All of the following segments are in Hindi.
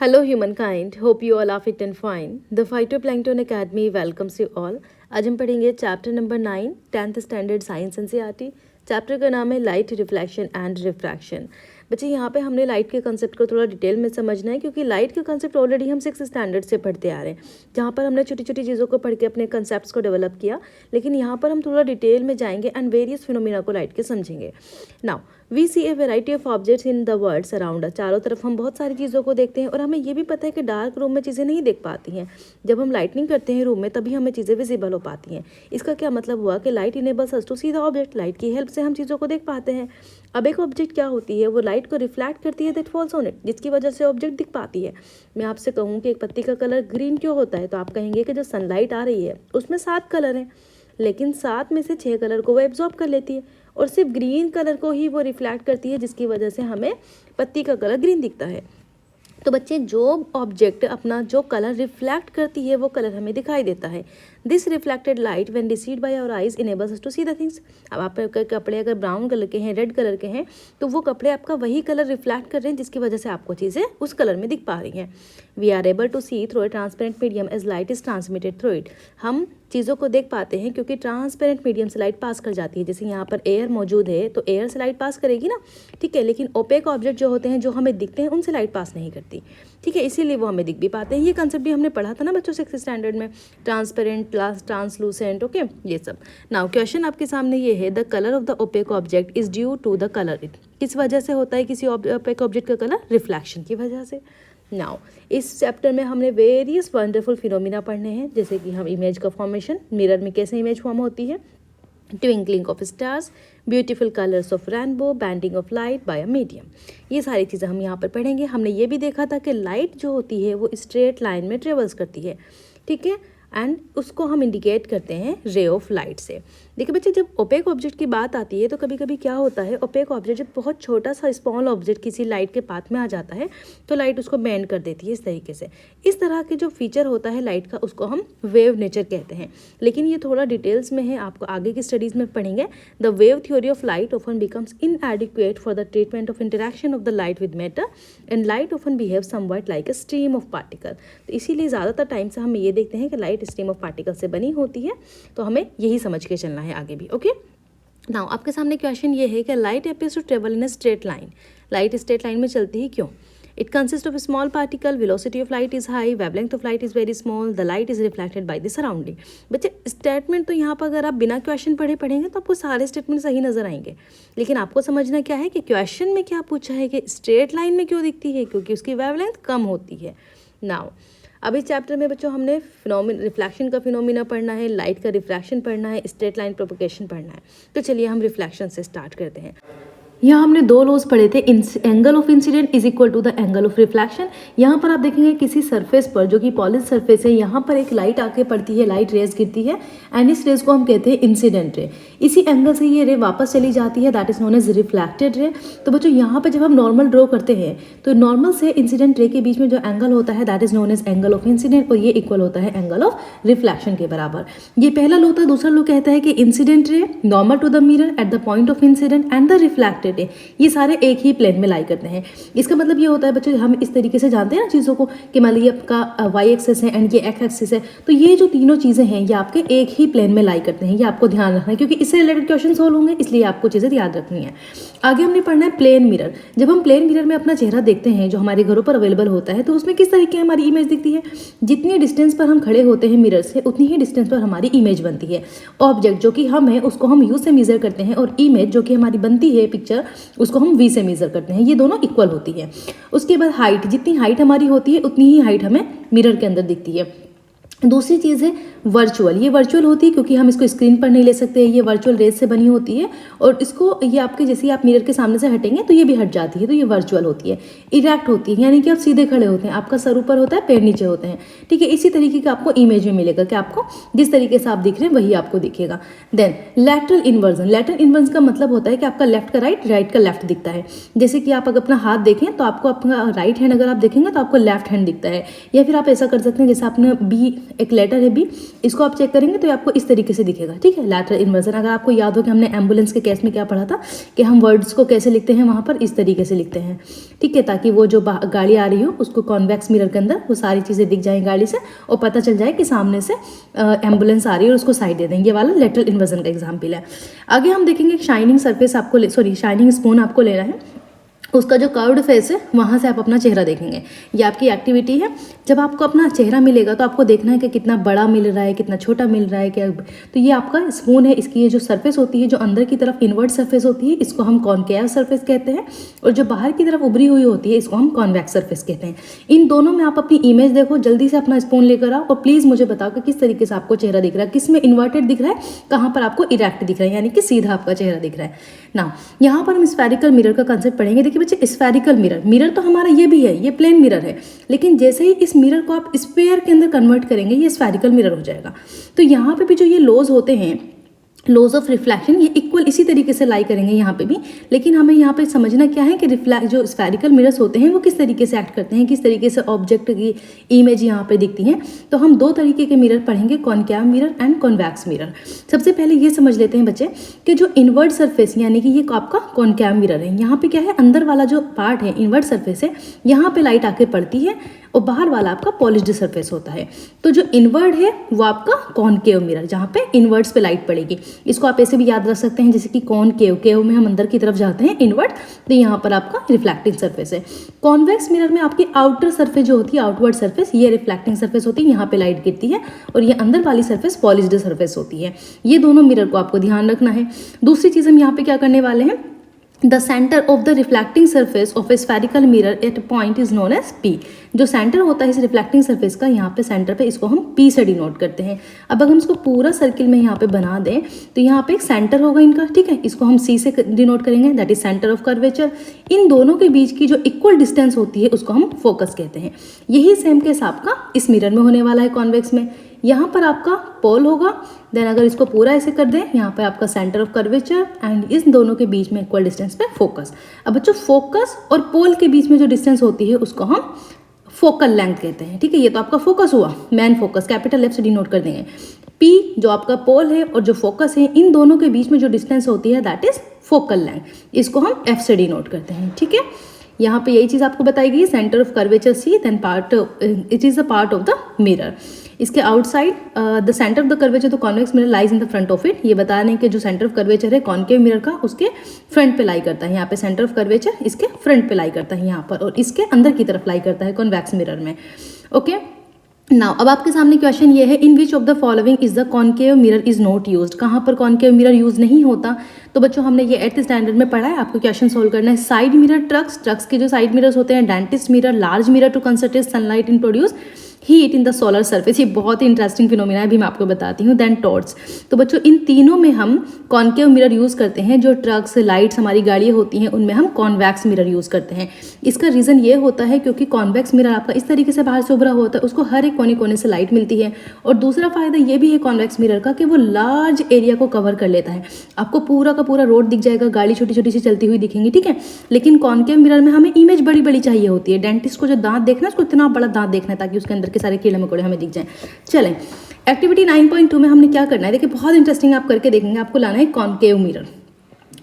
Hello, humankind. Hope you all are fit and fine. The Phytoplankton Academy welcomes you all. आज हम पढ़ेंगे chapter number 9 10th standard science NCERT. Chapter का नाम है लाइट रिफ्लेक्शन एंड रिफ्रैक्शन। बच्चे यहाँ पे हमने लाइट के कंसेप्ट को थोड़ा डिटेल में समझना है, क्योंकि लाइट के कंसेप्ट ऑलरेडी हम 6th स्टैंडर्ड से पढ़ते आ रहे हैं, जहाँ पर हमने छोटी छोटी चीज़ों को पढ़ के अपने कंसेप्ट्स को डेवलप किया। लेकिन यहाँ पर हम थोड़ा डिटेल में जाएंगे एंड वेरियस फिनोमिना को लाइट के समझेंगे। Now we see a variety of objects in the world around. चारों तरफ हम बहुत सारी चीज़ों को देखते हैं और हमें ये भी पता है कि डार्क रूम में चीज़ें नहीं देख पाती हैं। जब हम लाइटनिंग करते हैं रूम में तभी हमें चीज़ें विजिबल हो पाती हैं। इसका क्या मतलब हुआ कि light enables us to see the object. Light की हेल्प से हम चीज़ों को देख पाते हैं। अब एक ऑब्जेक्ट क्या होती है, वो लाइट को रिफ्लेक्ट करती है दैट फॉल्स ऑन इट, जिसकी वजह से ऑब्जेक्ट दिख पाती है। मैं आपसे कहूँ कि एक पत्ती का कलर ग्रीन क्यों होता है, तो आप कहेंगे कि जो सनलाइट आ रही है उसमें 7 कलर हैं, लेकिन 7 में से 6 कलर को वो एब्जॉर्ब कर लेती है और सिर्फ ग्रीन कलर को ही वो रिफ्लेक्ट करती है, जिसकी वजह से हमें पत्ती का कलर ग्रीन दिखता है। तो बच्चे, जो ऑब्जेक्ट अपना जो कलर रिफ्लेक्ट करती है वो कलर हमें दिखाई देता है। This reflected light when received by our eyes enables us to see the things. अब आपके कपड़े अगर ब्राउन कलर के हैं, रेड कलर के हैं, तो वो कपड़े आपका वही कलर रिफ्लेक्ट कर रहे हैं, जिसकी वजह से आपको चीज़ें उस कलर में दिख पा रही हैं। We are able to see through a transparent medium as light is transmitted through it. हम चीज़ों को देख पाते हैं क्योंकि ट्रांसपेरेंट मीडियम से लाइट पास कर जाती है। जैसे यहाँ पर एयर मौजूद है तो एयर से लाइट पास करेगी ना, ठीक है। लेकिन ओपेक ऑब्जेक्ट जो होते हैं, जो हमें दिखते हैं, उनसे लाइट पास नहीं करती, ठीक है। इसीलिए वो हमें दिख भी पाते हैं। ये कंसेप्ट भी हमने पढ़ा था ना बच्चों 6th स्टैंडर्ड में, ट्रांसपेरेंट, ट्रांसलूसेंट, ओके, ये सब। नाउ क्वेश्चन आपके सामने ये है, the colour of the opaque object is due to the colour it. किस वजह से होता है किसी ओपेक ऑब्जेक्ट का कलर? रिफ्लेक्शन की वजह से। नाउ इस चैप्टर में हमने वेरियस वंडरफुल फिनोमिना पढ़ने हैं, जैसे कि हम इमेज का फॉर्मेशन, मिरर में कैसे इमेज फॉर्म होती है, twinkling of stars, beautiful colours of rainbow, bending of light by a medium. ये सारी चीज़ें हम यहाँ पर पढ़ेंगे। हमने ये भी देखा था कि लाइट जो होती है वो स्ट्रेट लाइन में ट्रेवल्स करती है, ठीक है, एंड उसको हम इंडिकेट करते हैं रे ऑफ लाइट से। देखिए बच्चे, जब ओपेक ऑब्जेक्ट की बात आती है तो कभी कभी क्या होता है, ओपेक ऑब्जेक्ट जब बहुत छोटा सा स्मॉल ऑब्जेक्ट किसी लाइट के पाथ में आ जाता है तो लाइट उसको बेंड कर देती है इस तरीके से। इस तरह के जो फीचर होता है लाइट का, उसको हम वेव नेचर कहते हैं। लेकिन ये थोड़ा डिटेल्स में है, आपको आगे की स्टडीज़ में पढ़ेंगे। The wave theory of light often becomes इनएडिक्वेट for the treatment of interaction of the light with matter and light often behave somewhat like a stream of particle. तो इसीलिए ज़्यादातर टाइम से हम ये देखते हैं कि लाइट स्ट्रीम ऑफ पार्टिकल से बनी होती है, तो हमें यही समझ के चलना है आगे भी, ओके। नाउ आपके सामने क्वेश्चन ये है कि light appears to travel in a straight line. Light straight line में चलती है क्यों? It consist of small particle, velocity of light is high, wavelength of light is very small, the light is reflected by the surrounding. बच्चे, स्टेटमेंट तो यहाँ पर अगर आप बिना क्वेश्चन पढ़ेंगे तो आपको सारे स्टेटमेंट सही नजर आएंगे, लेकिन आपको समझना क्या है कि क्वेश्चन में क्या पूछा है कि स्ट्रेट लाइन में क्यों दिखती है, क्योंकि उसकी वेवलेंथ कम होती है। नाउ अब इस चैप्टर में बच्चों हमने रिफ्लेक्शन का फिनोमिना पढ़ना है, लाइट का रिफ्रैक्शन पढ़ना है, स्ट्रेट लाइन प्रोपगेशन पढ़ना है। तो चलिए हम रिफ्लेक्शन से स्टार्ट करते हैं। यहाँ हमने 2 लॉज पढ़े थे, angle of incident is equal to the angle of reflection. यहाँ पर आप देखेंगे किसी सरफेस पर, जो कि पॉलिश सरफेस है, यहाँ पर एक लाइट आके पड़ती है, लाइट रेज गिरती है एंड इस रेज को हम कहते हैं इंसिडेंट रे। इसी एंगल से ये रे वापस चली जाती है, that is known as reflected ray. तो बच्चों, यहाँ पर जब हम नॉर्मल ड्रॉ करते हैं तो नॉर्मल से इंसिडेंट रे के बीच में जो एंगल होता है that is known as angle of incident, और ये इक्वल होता है एंगल ऑफ रिफ्लेक्शन के बराबर। ये पहला लॉ था। दूसरा लॉ कहता है कि incident ray normal to the mirror at the point of incident and the reflected ray, ये सारे एक ही प्लेन में लाई करते हैं। इसका मतलब ये होता है बच्चों, हम इस तरीके से जानते हैं ना चीज़ों को, कि मान लीजिए आपका वाई एक्सिस है एंड ये एक्स एक्सिस है, तो ये जो तीनों चीज़ें हैं ये आपके एक ही प्लेन में लाई करते हैं। ये आपको ध्यान रखना है, क्योंकि इससे रिलेटेड क्वेश्चन सोल्व होंगे, इसलिए आपको चीज़ें याद रखनी है। आगे हमने पढ़ना है प्लेन मिरर। जब हम प्लेन मिरर में अपना चेहरा देखते हैं, जो हमारे घरों पर अवेलेबल होता है, तो उसमें किस तरीके की हमारी इमेज दिखती है? जितनी डिस्टेंस पर हम खड़े होते हैं मिरर से, उतनी ही डिस्टेंस पर हमारी इमेज बनती है। ऑब्जेक्ट जो कि हम है उसको हम यू से मेजर करते हैं, और इमेज जो कि हमारी बनती है पिक्चर, उसको हम वी से मेजर करते हैं। ये दोनों इक्वल होती है। उसके बाद हाइट, जितनी हाइट हमारी होती है उतनी ही हाइट हमें मिरर के अंदर दिखती है। दूसरी चीज़ है वर्चुअल। ये वर्चुअल होती है क्योंकि हम इसको स्क्रीन पर नहीं ले सकते, ये वर्चुअल रेज से बनी होती है, और इसको ये आपके जैसे आप मिरर के सामने से हटेंगे तो ये भी हट जाती है, तो ये वर्चुअल होती है। इरेक्ट होती है, यानी कि आप सीधे खड़े होते हैं, आपका सर ऊपर होता है, पैर नीचे होते हैं, ठीक है। इसी तरीके का आपको इमेज में मिलेगा कि आपको जिस तरीके से आप दिख रहे हैं वही आपको दिखेगा। Then lateral inversion. Lateral inversion का मतलब होता है कि आपका लेफ्ट का राइट, राइट का लेफ्ट दिखता है। जैसे कि आप अगर अपना हाथ देखें तो आपको अपना राइट हैंड अगर आप देखेंगे तो आपको लेफ्ट हैंड दिखता है, या फिर आप ऐसा कर सकते हैं जैसे आपने बी एक लेटर है बी, इसको आप चेक करेंगे तो आपको इस तरीके से दिखेगा, ठीक है, लैटरल इन्वर्जन। अगर आपको याद हो कि हमने एम्बुलेंस के केस में क्या पढ़ा था कि हम वर्ड्स को कैसे लिखते हैं, वहाँ पर इस तरीके से लिखते हैं, ठीक है, ताकि वो जो गाड़ी आ रही हो उसको कॉन्वेक्स मिरर के अंदर वो सारी चीज़ें दिख जाएं गाड़ी से और पता चल जाए कि सामने से एम्बुलेंस आ रही है और उसको साइड दे देंगे। ये वाला लेटरल इन्वर्जन का एग्जाम्पल है। आगे हम देखेंगे शाइनिंग सरफेस आपको शाइनिंग स्पून आपको लेना है, उसका जो कर्व्ड फेस है वहाँ से आप अपना चेहरा देखेंगे। ये आपकी एक्टिविटी है। जब आपको अपना चेहरा मिलेगा तो आपको देखना है कि कितना बड़ा मिल रहा है, कितना छोटा मिल रहा है, क्या। तो ये आपका स्पून है, इसकी ये जो सरफेस होती है, जो अंदर की तरफ इनवर्ट सरफेस होती है, इसको हम कॉनकेव सरफेस कहते हैं, और जो बाहर की तरफ उभरी हुई होती है इसको हम कॉन्वेक्स सरफेस कहते हैं। इन दोनों में आप अपनी इमेज देखो, जल्दी से अपना स्पून लेकर आओ और प्लीज़ मुझे बताओ कि किस तरीके से आपको चेहरा दिख रहा है, किस में इन्वर्टेड दिख रहा है, कहाँ पर आपको इरेक्ट दिख रहा है, यानी कि सीधा आपका चेहरा दिख रहा है ना। यहाँ पर हम स्फेरिकल मिरर का कंसेप्ट पढ़ेंगे। देखिए बच्चे, स्फेरिकल मिरर तो हमारा ये भी है, ये प्लेन मिरर है, लेकिन जैसे ही इस मिरर को आप स्फीयर के अंदर कन्वर्ट करेंगे ये स्फेरिकल मिरर हो जाएगा। तो यहाँ पे भी जो ये लॉज होते हैं, लॉज ऑफ रिफ्लेक्शन, ये इक्वल इसी तरीके से लाई करेंगे यहाँ पे भी, लेकिन हमें यहाँ पे समझना क्या है कि जो स्फेरिकल मिरर्स होते हैं वो किस तरीके से एक्ट करते हैं, किस तरीके से ऑब्जेक्ट की इमेज यहाँ पे दिखती है। तो हम दो तरीके के मिरर पढ़ेंगे, concave mirror and convex mirror. सबसे पहले ये समझ लेते हैं बच्चे कि जो इनवर्ट सरफेस यानी कि ये आपका कॉनकेव मिरर है, यहाँ पे क्या है, अंदर वाला जो पार्ट है इनवर्ट सरफेस है, यहाँ पे लाइट आके पड़ती है और बाहर वाला आपका पॉलिश्ड सरफेस होता है। तो जो इनवर्ट है वो आपका कॉनकेव मिरर, जहाँ पे इनवर्ट्स पे लाइट पड़ेगी। इसको आप ऐसे भी याद रख सकते हैं जैसे कि केव में हम अंदर की तरफ जाते हैं इनवर्ट, तो यहाँ पर आपका रिफ्लेक्टिंग सरफेस है। कॉन्वेक्स मिरर में आपकी आउटर सरफेस जो होती है, आउटवर्ड सरफेस, ये रिफ्लेक्टिंग सरफेस होती है, यहाँ पे लाइट गिरती है, और ये अंदर वाली सरफेस पॉलिश्ड सरफेस होती है। ये दोनों मिरर को आपको ध्यान रखना है। दूसरी चीज़ हम यहाँ पे क्या करने वाले हैं, the centre of the reflecting surface of a spherical mirror at point is known as P. जो सेंटर होता है इस रिफ्लेक्टिंग सरफेस का, यहाँ पे सेंटर पे, इसको हम पी से डिनोट करते हैं। अब अगर हम इसको पूरा सर्किल में यहाँ पे बना दें तो यहाँ पे एक सेंटर होगा इनका, ठीक है, इसको हम सी से डिनोट करेंगे, that is centre of curvature. इन दोनों के बीच की जो इक्वल डिस्टेंस होती है उसको हम फोकस कहते हैं। यही सेम केस आपका इस मिरर में होने वाला है कॉन्वेक्स में। यहाँ पर आपका पोल होगा, देन अगर इसको पूरा ऐसे कर दें, यहाँ पे आपका सेंटर ऑफ कर्वेचर एंड इस दोनों के बीच में इक्वल डिस्टेंस पे फोकस। अब बच्चों, फोकस और पोल के बीच में जो डिस्टेंस होती है उसको हम फोकल लेंथ कहते हैं, ठीक है। ये तो आपका फोकस हुआ, मेन फोकस, कैपिटल एफ से डिनोट कर देंगे। पी जो आपका पोल है और जो फोकस है, इन दोनों के बीच में जो डिस्टेंस होती है दैट इज फोकल लेंथ, इसको हम एफ से डिनोट करते हैं, ठीक है। यहाँ पे यही चीज़ आपको बताई गई, centre of curvature C, then part, it is a part of the mirror. इसके outside the centre of the curvature, तो convex mirror lies in the front of it. ये बता रहे हैं कि जो सेंटर ऑफ कर्वेचर है कॉनकेव मिरर का, उसके फ्रंट पे लाई करता है। यहाँ पे सेंटर ऑफ कर्वेचर इसके फ्रंट पे लाई करता है यहाँ पर, और इसके अंदर की तरफ लाई करता है कॉन्वेक्स मिरर में। ओके, नाउ अब आपके सामने क्वेश्चन ये है, in which of the following is the concave mirror is not used. कहाँ पर कॉनकेव मिरर यूज नहीं होता? तो बच्चों हमने ये 8th स्टैंडर्ड में पढ़ा है, आपको क्वेश्चन सोल्व करना है। साइड मिरर ट्रक्स के जो साइड मिरर्स होते हैं, dentist mirror, large mirror to concentrate sunlight in produce heat in the solar surface. ये बहुत ही इंटरेस्टिंग फिनोमिना है, अभी मैं आपको बताती हूँ। Then torch. तो बच्चों इन तीनों में हम कॉनकेव मिरर यूज़ करते हैं। जो ट्रक्स, लाइट्स, हमारी गाड़ियाँ होती हैं, उनमें हम कॉन्वेक्स मिरर यूज़ करते हैं। इसका रीज़न ये होता है क्योंकि कॉन्वेक्स मिरर आपका इस तरीके से बाहर से उभरा होता है, उसको हर एक कोने कोने से लाइट मिलती है। और दूसरा फ़ायदा ये भी है कॉन्वेक्स मिरर का कि वो लार्ज एरिया को कवर कर लेता है। आपको पूरा का पूरा रोड दिख जाएगा, गाड़ी छोटी छोटी सी चलती हुई दिखेंगी, ठीक है। लेकिन कॉनकेव मिरर में हमें इमेज बड़ी बड़ी चाहिए होती है। डेंटिस्ट को जो दांत देखना है, उसको इतना बड़ा दांत देखना है ताकि उसके अंदर के सारे कीड़े मकोड़े हमें दिख जाएं। चलें, एक्टिविटी 9.2 में हमने क्या करना है, देखिए बहुत इंटरेस्टिंग, आप करके देखेंगे। आपको लाना है कॉनकेव मिरर,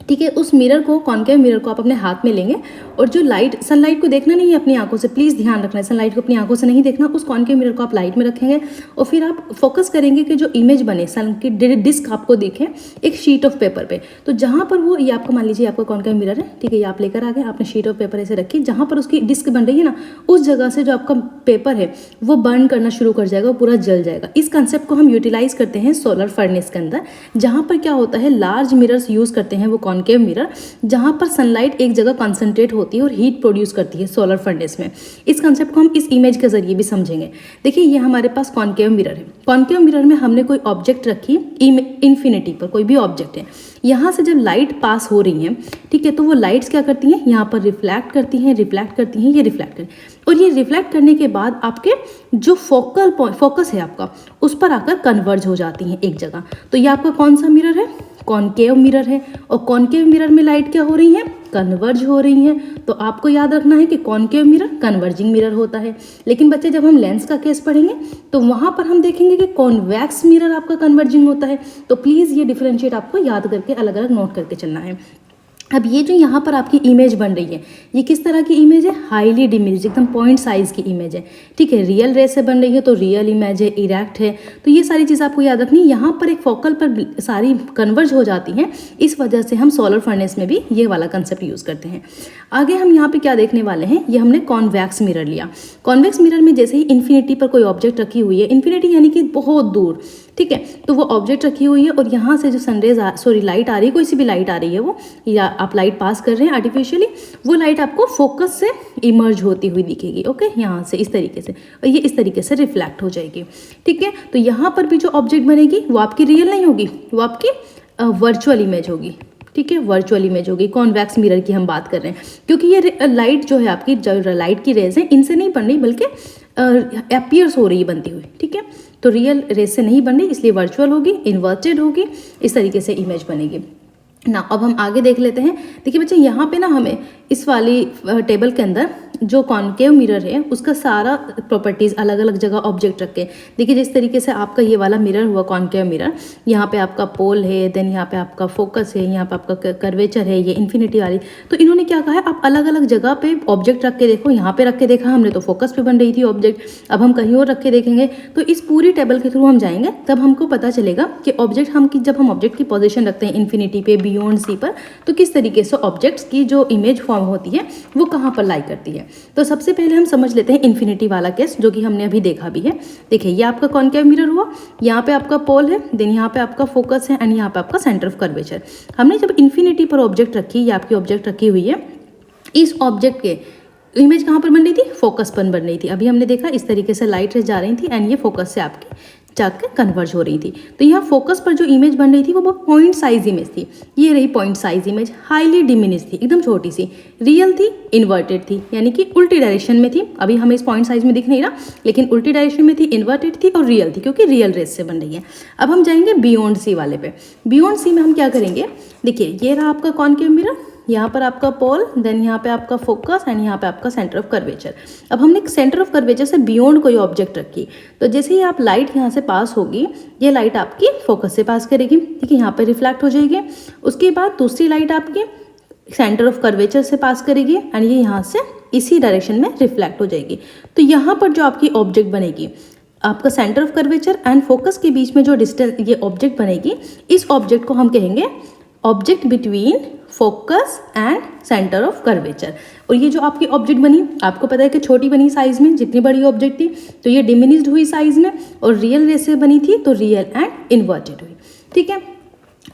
ठीक है। उस मिरर को, कॉनकेव मिरर को आप अपने हाथ में लेंगे और जो लाइट, सनलाइट को देखना नहीं है अपनी आंखों से, प्लीज़ ध्यान रखना है, सनलाइट को अपनी आंखों से नहीं देखना। उस कॉनकेव मिरर को आप लाइट में रखेंगे और फिर आप फोकस करेंगे कि जो इमेज बने, सन की डिस्क आपको दिखे एक शीट ऑफ पेपर पे। तो जहाँ पर वो, ये आपको मान लीजिए आपका कॉनकेव मिरर है, ठीक है, ये आप लेकर आ गए, आपने शीट ऑफ पेपर ऐसे रखी, जहाँ पर उसकी डिस्क बन रही है ना, उस जगह से जो आपका पेपर है वो बर्न करना शुरू कर जाएगा, पूरा जल जाएगा। इस कंसेप्ट को हम यूटिलाइज करते हैं सोलर फर्नेस के अंदर, जहाँ पर क्या होता है, लार्ज मिरर्स यूज़ करते हैं वो कॉनकेव मिरर, जहां पर सनलाइट एक जगह कंसंट्रेट होती है और हीट प्रोड्यूस करती है सोलर फर्नेस में। इस कंसेप्ट को हम इस इमेज के जरिए भी समझेंगे। देखिए ये हमारे पास कॉनकेव मिरर है। कॉनकेव मिरर में हमने कोई ऑब्जेक्ट रखी इन्फिनिटी पर, कोई भी ऑब्जेक्ट है। यहाँ से जब लाइट पास हो रही है, ठीक है, तो वो लाइट्स क्या करती हैं, यहाँ पर रिफ्लेक्ट करती हैं, ये रिफ्लेक्ट करती हैं, और ये रिफ्लेक्ट करने के बाद आपके जो फोकस है आपका, उस पर आकर कन्वर्ज हो जाती हैं एक जगह। तो ये आपका कौन सा मिरर है, कॉनकेव मिरर है, और कॉनकेव मिरर में लाइट क्या हो रही है, कन्वर्ज हो रही हैं। तो आपको याद रखना है कि कॉनकेव मिरर कन्वर्जिंग मिरर होता है। लेकिन बच्चे जब हम लेंस का केस पढ़ेंगे तो वहाँ पर हम देखेंगे कि कॉन्वेक्स मिरर आपका कन्वर्जिंग होता है। तो प्लीज़ ये डिफरेंशिएट आपको याद करके अलग अलग नोट करके चलना है। अब ये जो यहाँ पर आपकी इमेज बन रही है, ये किस तरह की इमेज है, हाईली डिमिनिश्ड, एकदम पॉइंट साइज की इमेज है, ठीक है। रियल रे से बन रही है तो रियल इमेज है, इरेक्ट है, तो ये सारी चीज़ आपको याद रखनी है। यहाँ पर एक फोकल पर सारी कन्वर्ज हो जाती हैं, इस वजह से हम सोलर फर्नेस में भी ये वाला कंसेप्ट यूज़ करते हैं। आगे हम यहाँ पे क्या देखने वाले हैं, ये हमने कॉन्वेक्स मिरर लिया। कॉन्वेक्स मिरर में जैसे ही इन्फिनिटी पर कोई ऑब्जेक्ट रखी हुई है, इन्फिनिटी यानी कि बहुत दूर, ठीक है, तो वो ऑब्जेक्ट रखी हुई है और यहाँ से जो सनरेज लाइट आ रही है, कोई सी भी लाइट आ रही है वो, या आप लाइट पास कर रहे हैं आर्टिफिशियली, वो लाइट आपको फोकस से इमर्ज होती हुई दिखेगी, ओके, यहाँ से इस तरीके से, और ये इस तरीके से रिफ्लेक्ट हो जाएगी, ठीक है। तो यहाँ पर भी जो ऑब्जेक्ट बनेगी वो आपकी रियल नहीं होगी, वो आपकी वर्चुअल इमेज होगी, ठीक है, वर्चुअल इमेज होगी। कॉन्वेक्स मिरर की हम बात कर रहे हैं, क्योंकि ये लाइट जो है आपकी, जो लाइट की रेज है, इनसे नहीं बन रही, बल्कि अपीयर्स हो रही है बनती हुई, ठीक है। तो रियल रेज से नहीं बन रही, इसलिए वर्चुअल होगी, इन्वर्टेड होगी, इस तरीके से इमेज बनेगी ना। अब हम आगे देख लेते हैं। देखिए बच्चे, यहाँ पे ना हमें इस वाली टेबल के अंदर जो कॉनकेव मिरर है उसका सारा प्रॉपर्टीज़ अलग अलग जगह ऑब्जेक्ट रखे। देखिए जिस तरीके से आपका ये वाला मिरर हुआ कॉनकेव मिरर, यहाँ पे आपका पोल है, देन यहाँ पे आपका फोकस है, यहाँ पे आपका कर्वेचर है, ये इन्फिनिटी वाली। तो इन्होंने क्या कहा है, आप अलग अलग जगह पे ऑब्जेक्ट रख के देखो। यहाँ पे रख के देखा हमने तो फोकस पे बन रही थी ऑब्जेक्ट, अब हम कहीं और रख के देखेंगे। तो इस पूरी टेबल के थ्रू हम जाएंगे, तब हमको पता चलेगा कि ऑब्जेक्ट जब हम ऑब्जेक्ट की पोजिशन रखते हैं इन्फिनिटी पे, बियॉन्ड सी पर, तो किस तरीके से ऑब्जेक्ट्स की जो इमेज फॉर्म होती है वो कहाँ पर लाई करती है। तो सबसे पहले हम समझ लेते हैं इन्फिनिटी वाला केस, जो कि हमने अभी देखा भी है। देखिए ये आपका कॉनकेव मिरर हुआ, यहाँ पे आपका पोल है, देन यहाँ पे आपका फोकस है, एंड यहाँ पे आपका सेंटर ऑफ कर्वेचर। हमने जब इन्फिनिटी पर ऑब्जेक्ट रखी, या आपकी ऑब्जेक्ट रखी हुई है, इस ऑब्जेक्ट के इमेज कहाँ पर बन रही थी, फोकस पर बन रही थी। अभी हमने देखा इस तरीके से लाइट जा रही थी एंड ये फोकस से आपकी जाकर कन्वर्ज हो रही थी। तो यहाँ फोकस पर जो इमेज बन रही थी वो बहुत पॉइंट साइज इमेज थी। ये रही point size image, highly diminish थी, एकदम छोटी सी, रियल थी, इन्वर्टेड थी, यानी कि उल्टी डायरेक्शन में थी। अभी हमें इस पॉइंट साइज में दिख नहीं रहा, लेकिन उल्टी डायरेक्शन में थी, इन्वर्टेड थी और रियल थी, क्योंकि रियल रेस से बन रही है। अब हम जाएंगे बियॉन्ड सी वाले पे। बियॉन्ड सी में हम क्या करेंगे, देखिए ये रहा आपका कॉनकेव मिरर, यहाँ पर आपका पोल, देन यहाँ पे आपका फोकस, एंड यहाँ पे आपका सेंटर ऑफ कर्वेचर। अब हमने सेंटर ऑफ कर्वेचर से बियॉन्ड कोई ऑब्जेक्ट रखी, तो जैसे ही आप लाइट यहाँ से पास होगी, ये लाइट आपकी फोकस से पास करेगी, ठीक है, यहाँ पे रिफ्लेक्ट हो जाएगी। उसके बाद दूसरी लाइट आपकी सेंटर ऑफ कर्वेचर से पास करेगी एंड ये यहाँ से इसी डायरेक्शन में रिफ्लेक्ट हो जाएगी। तो यहाँ पर जो आपकी ऑब्जेक्ट बनेगी, आपका centre of curvature and focus के बीच में जो डिस्टेंस ये ऑब्जेक्ट बनेगी, इस ऑब्जेक्ट को हम कहेंगे object between focus and centre of curvature. और ये जो आपकी ऑब्जेक्ट बनी, आपको पता है कि छोटी बनी साइज में, जितनी बड़ी ऑब्जेक्ट थी तो ये डिमिनिश्ड हुई साइज में, और रियल रे से बनी थी तो रियल एंड इन्वर्टेड हुई, ठीक है।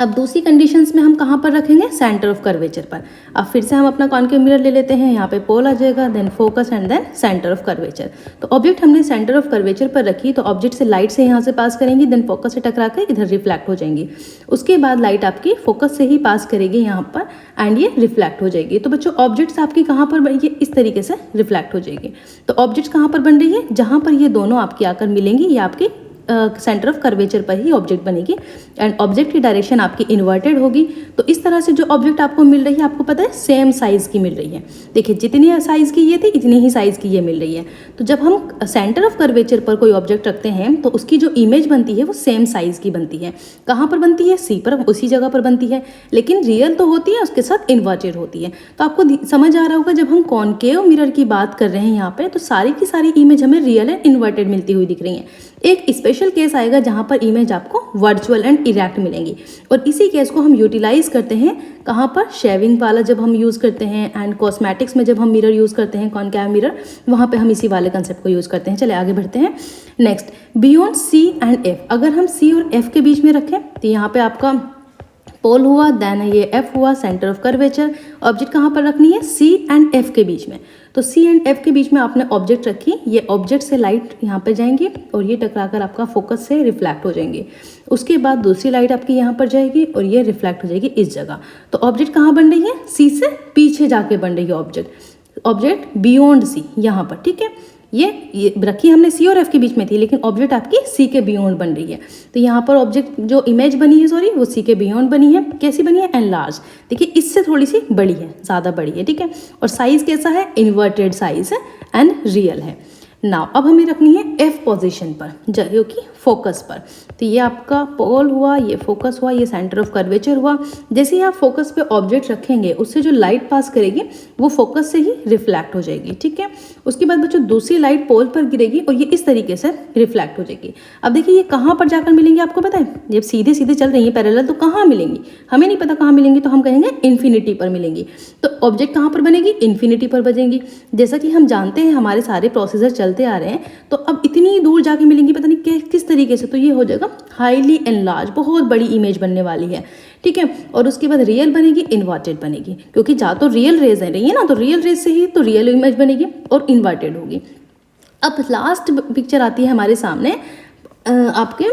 अब दूसरी कंडीशंस में हम कहाँ पर रखेंगे, सेंटर ऑफ कर्वेचर पर। अब फिर से हम अपना कॉनकेव मिरर ले लेते हैं, यहाँ पे पोल आ जाएगा, then focus and then centre of curvature. तो ऑब्जेक्ट हमने सेंटर ऑफ कर्वेचर पर रखी, तो ऑब्जेक्ट से लाइट से यहाँ से पास करेंगी, देन फोकस से टकरा कर इधर रिफ्लेक्ट हो जाएंगी। उसके बाद लाइट आपकी फोकस से ही पास करेगी यहाँ पर एंड ये रिफ्लेक्ट हो जाएगी। तो बच्चों ऑब्जेक्ट्स आपकी कहाँ पर बनेगी, इस तरीके से रिफ्लेक्ट हो जाएगी। तो ऑब्जेक्ट्स कहाँ पर बन रही है, जहाँ पर ये दोनों आपकी आकर मिलेंगी, ये आपकी सेंटर ऑफ कर्वेचर पर ही ऑब्जेक्ट बनेगी एंड ऑब्जेक्ट की डायरेक्शन आपकी इन्वर्टेड होगी। तो इस तरह से जो ऑब्जेक्ट आपको मिल रही है, आपको पता है सेम साइज़ की मिल रही है। देखिए जितनी साइज़ की ये थी, इतनी ही साइज़ की ये मिल रही है। तो जब हम सेंटर ऑफ कर्वेचर पर कोई ऑब्जेक्ट रखते हैं तो उसकी जो इमेज बनती है वो सेम साइज़ की बनती है। कहाँ पर बनती है, सी पर, उसी जगह पर बनती है, लेकिन रियल तो होती है, उसके साथ इन्वर्टेड होती है। तो आपको समझ आ रहा होगा, जब हम कॉनकेव मिरर की बात कर रहे हैं यहाँ पे, तो सारी की सारी इमेज हमें रियल एंड इन्वर्टेड मिलती हुई दिख रही है। एक स्पेशल केस आएगा जहाँ पर इमेज आपको वर्चुअल एंड इरेक्ट मिलेंगी, और इसी केस को हम यूटिलाइज करते हैं कहाँ पर, शेविंग वाला जब हम यूज़ करते हैं एंड कॉस्मेटिक्स में जब हम मिरर यूज़ करते हैं कॉनकेव मिरर, वहाँ पे हम इसी वाले कंसेप्ट को यूज़ करते हैं। चले आगे बढ़ते हैं। Next, beyond C and F. अगर हम सी और एफ के बीच में रखें तो यहाँ पे आपका पोल हुआ, देन ये एफ हुआ सेंटर ऑफ कर्वेचर। ऑब्जेक्ट कहाँ पर रखनी है? सी एंड एफ के बीच में। तो सी एंड एफ के बीच में आपने ऑब्जेक्ट रखी, ये ऑब्जेक्ट से लाइट यहाँ पे जाएंगी और ये टकराकर आपका फोकस से रिफ्लेक्ट हो जाएंगे। उसके बाद दूसरी लाइट आपकी यहाँ पर जाएगी और ये रिफ्लेक्ट हो जाएगी इस जगह। तो ऑब्जेक्ट कहाँ बन रही है? सी से पीछे जाके बन रही है ऑब्जेक्ट बियॉन्ड सी यहाँ पर, ठीक है। ये रखी हमने सी और एफ के बीच में थी, लेकिन ऑब्जेक्ट आपकी सी के बियॉन्ड बन रही है। तो यहाँ पर ऑब्जेक्ट जो इमेज बनी है, सॉरी, वो सी के बियॉन्ड बनी है। कैसी बनी है? एनलार्ज। देखिए इससे थोड़ी सी बड़ी है, ज़्यादा बड़ी है, ठीक है। और साइज कैसा है? इन्वर्टेड साइज है एंड रियल है। नाउ अब हमें रखनी है एफ पोजीशन पर, जो कि फोकस पर। तो ये आपका पोल हुआ, ये फोकस हुआ, ये सेंटर ऑफ कर्वेचर हुआ। जैसे ही आप फोकस पे ऑब्जेक्ट रखेंगे, उससे जो लाइट पास करेगी वो फोकस से ही रिफ्लेक्ट हो जाएगी, ठीक है। उसके बाद बच्चों दूसरी लाइट पोल पर गिरेगी और ये इस तरीके से रिफ्लेक्ट हो जाएगी। अब देखिए ये कहाँ पर जाकर मिलेंगी आपको पता है? जब सीधे सीधे चल रही है पैरेलल तो कहाँ मिलेंगी? हमें नहीं पता कहाँ मिलेंगी, तो हम कहेंगे इन्फिनिटी पर मिलेंगी। तो ऑब्जेक्ट कहाँ पर बनेगी? इन्फिनिटी पर बनेगी। जैसा कि हम जानते हैं हमारे सारे प्रोसीजर चलते आ रहे हैं, तो अब इतनी दूर जाके मिलेंगी, पता नहीं किस तरीके से। तो ये हो जाएगा हाईली एनलार्ज, बहुत बड़ी इमेज बनने वाली है, ठीक है। और उसके बाद रियल बनेगी, इन्वर्टेड बनेगी, क्योंकि जा तो रियल रेज है रही है ना, तो रियल रेज से ही तो रियल इमेज बनेगी और इन्वर्टेड होगी। अब लास्ट पिक्चर आती है हमारे सामने आपके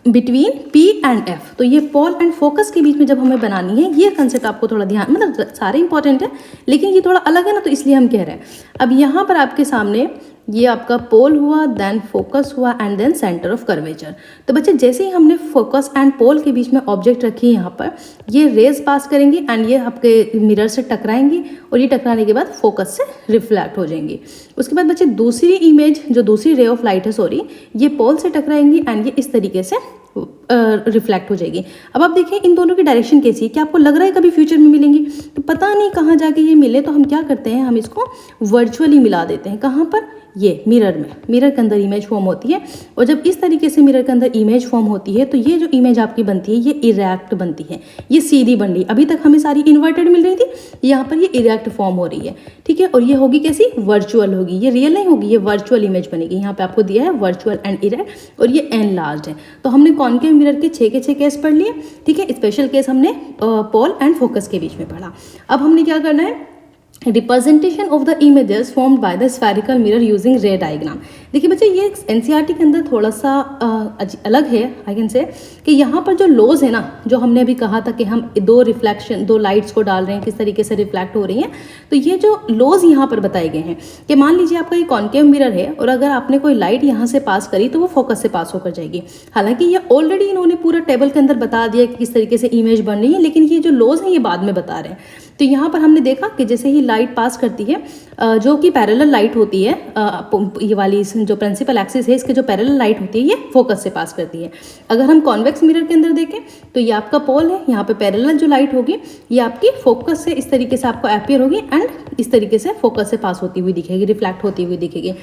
बिटवीन पी एंड एफ। तो ये पोल एंड फोकस के बीच में जब हमें बनानी है, ये कंसेप्ट आपको थोड़ा ध्यान, मतलब सारे इंपॉर्टेंट है लेकिन ये थोड़ा अलग है ना, तो इसलिए हम कह रहे हैं। अब यहाँ पर आपके सामने ये आपका पोल हुआ, देन फोकस हुआ and then centre of curvature. तो बच्चे जैसे ही हमने फोकस एंड पोल के बीच में ऑब्जेक्ट रखी है, यहाँ पर ये रेज पास करेंगी एंड ये आपके मिरर से टकराएंगी और ये टकराने के बाद फोकस से रिफ्लेक्ट हो जाएंगी। उसके बाद बच्चे दूसरी इमेज, जो दूसरी रे ऑफ लाइट है, सॉरी, ये पोल से टकराएंगी एंड ये इस तरीके से रिफ्लेक्ट हो जाएगी। अब आप देखिए इन दोनों की डायरेक्शन कैसी है? क्या आपको लग रहा है कभी फ्यूचर में मिलेंगी? तो पता नहीं कहाँ जाके ये मिले, तो हम क्या करते हैं, हम इसको वर्चुअली मिला देते हैं। कहाँ पर? ये मिरर में, मिरर के अंदर इमेज फॉर्म होती है। और जब इस तरीके से मिरर के अंदर इमेज फॉर्म होती है, तो ये जो इमेज आपकी बनती है ये इरेक्ट बनती है, ये सीधी बन रही। अभी तक हमें सारी इन्वर्टेड मिल रही थी, यहाँ पर ये इरेक्ट फॉर्म हो रही है, ठीक है। और ये होगी कैसी? वर्चुअल होगी, ये रियल नहीं होगी, ये वर्चुअल इमेज बनेगी। यहाँ पे आपको दिया है वर्चुअल एंड इरेक्ट, और ये एनलार्ज्ड है। तो हमने कॉनकेव मिरर के 6 के 6 केस पढ़ लिए, ठीक है। स्पेशल केस हमने पोल एंड फोकस के बीच में पढ़ा। अब हमने क्या करना है? Representation of the images formed by the spherical mirror using रे डायग्राम। देखिए बच्चे ये एनसीईआरटी के अंदर थोड़ा सा अलग है, आई कैन से, कि यहाँ पर जो लॉज है ना, जो हमने अभी कहा था कि हम दो लाइट्स को डाल रहे हैं, किस तरीके से रिफ्लेक्ट हो रही हैं, तो ये जो लॉज यहाँ पर बताए गए हैं कि मान लीजिए आपका ये कॉनकेव मिरर है और अगर आपने कोई लाइट यहाँ से पास करी तो वो फोकस से पास होकर जाएगी। हालांकि ये ऑलरेडी इन्होंने पूरा टेबल के अंदर बता दिया कि किस तरीके से इमेज बन रही है, लेकिन ये जो लॉज हैं ये बाद में बता रहे हैं। तो यहाँ पर हमने देखा कि जैसे ही लाइट पास करती है, जो कि पैरेलल लाइट होती है, ये वाली जो प्रिंसिपल एक्सिस है इसके जो पैरेलल लाइट होती है ये फोकस से पास करती है। अगर हम कॉन्वेक्स मिरर के अंदर देखें तो ये आपका पोल है, यहाँ पे पैरेलल जो लाइट होगी ये आपकी फोकस से इस तरीके से आपको अपीयर होगी एंड इस तरीके से फोकस से पास होती हुई दिखेगी, रिफ्लेक्ट होती हुई दिखेगी।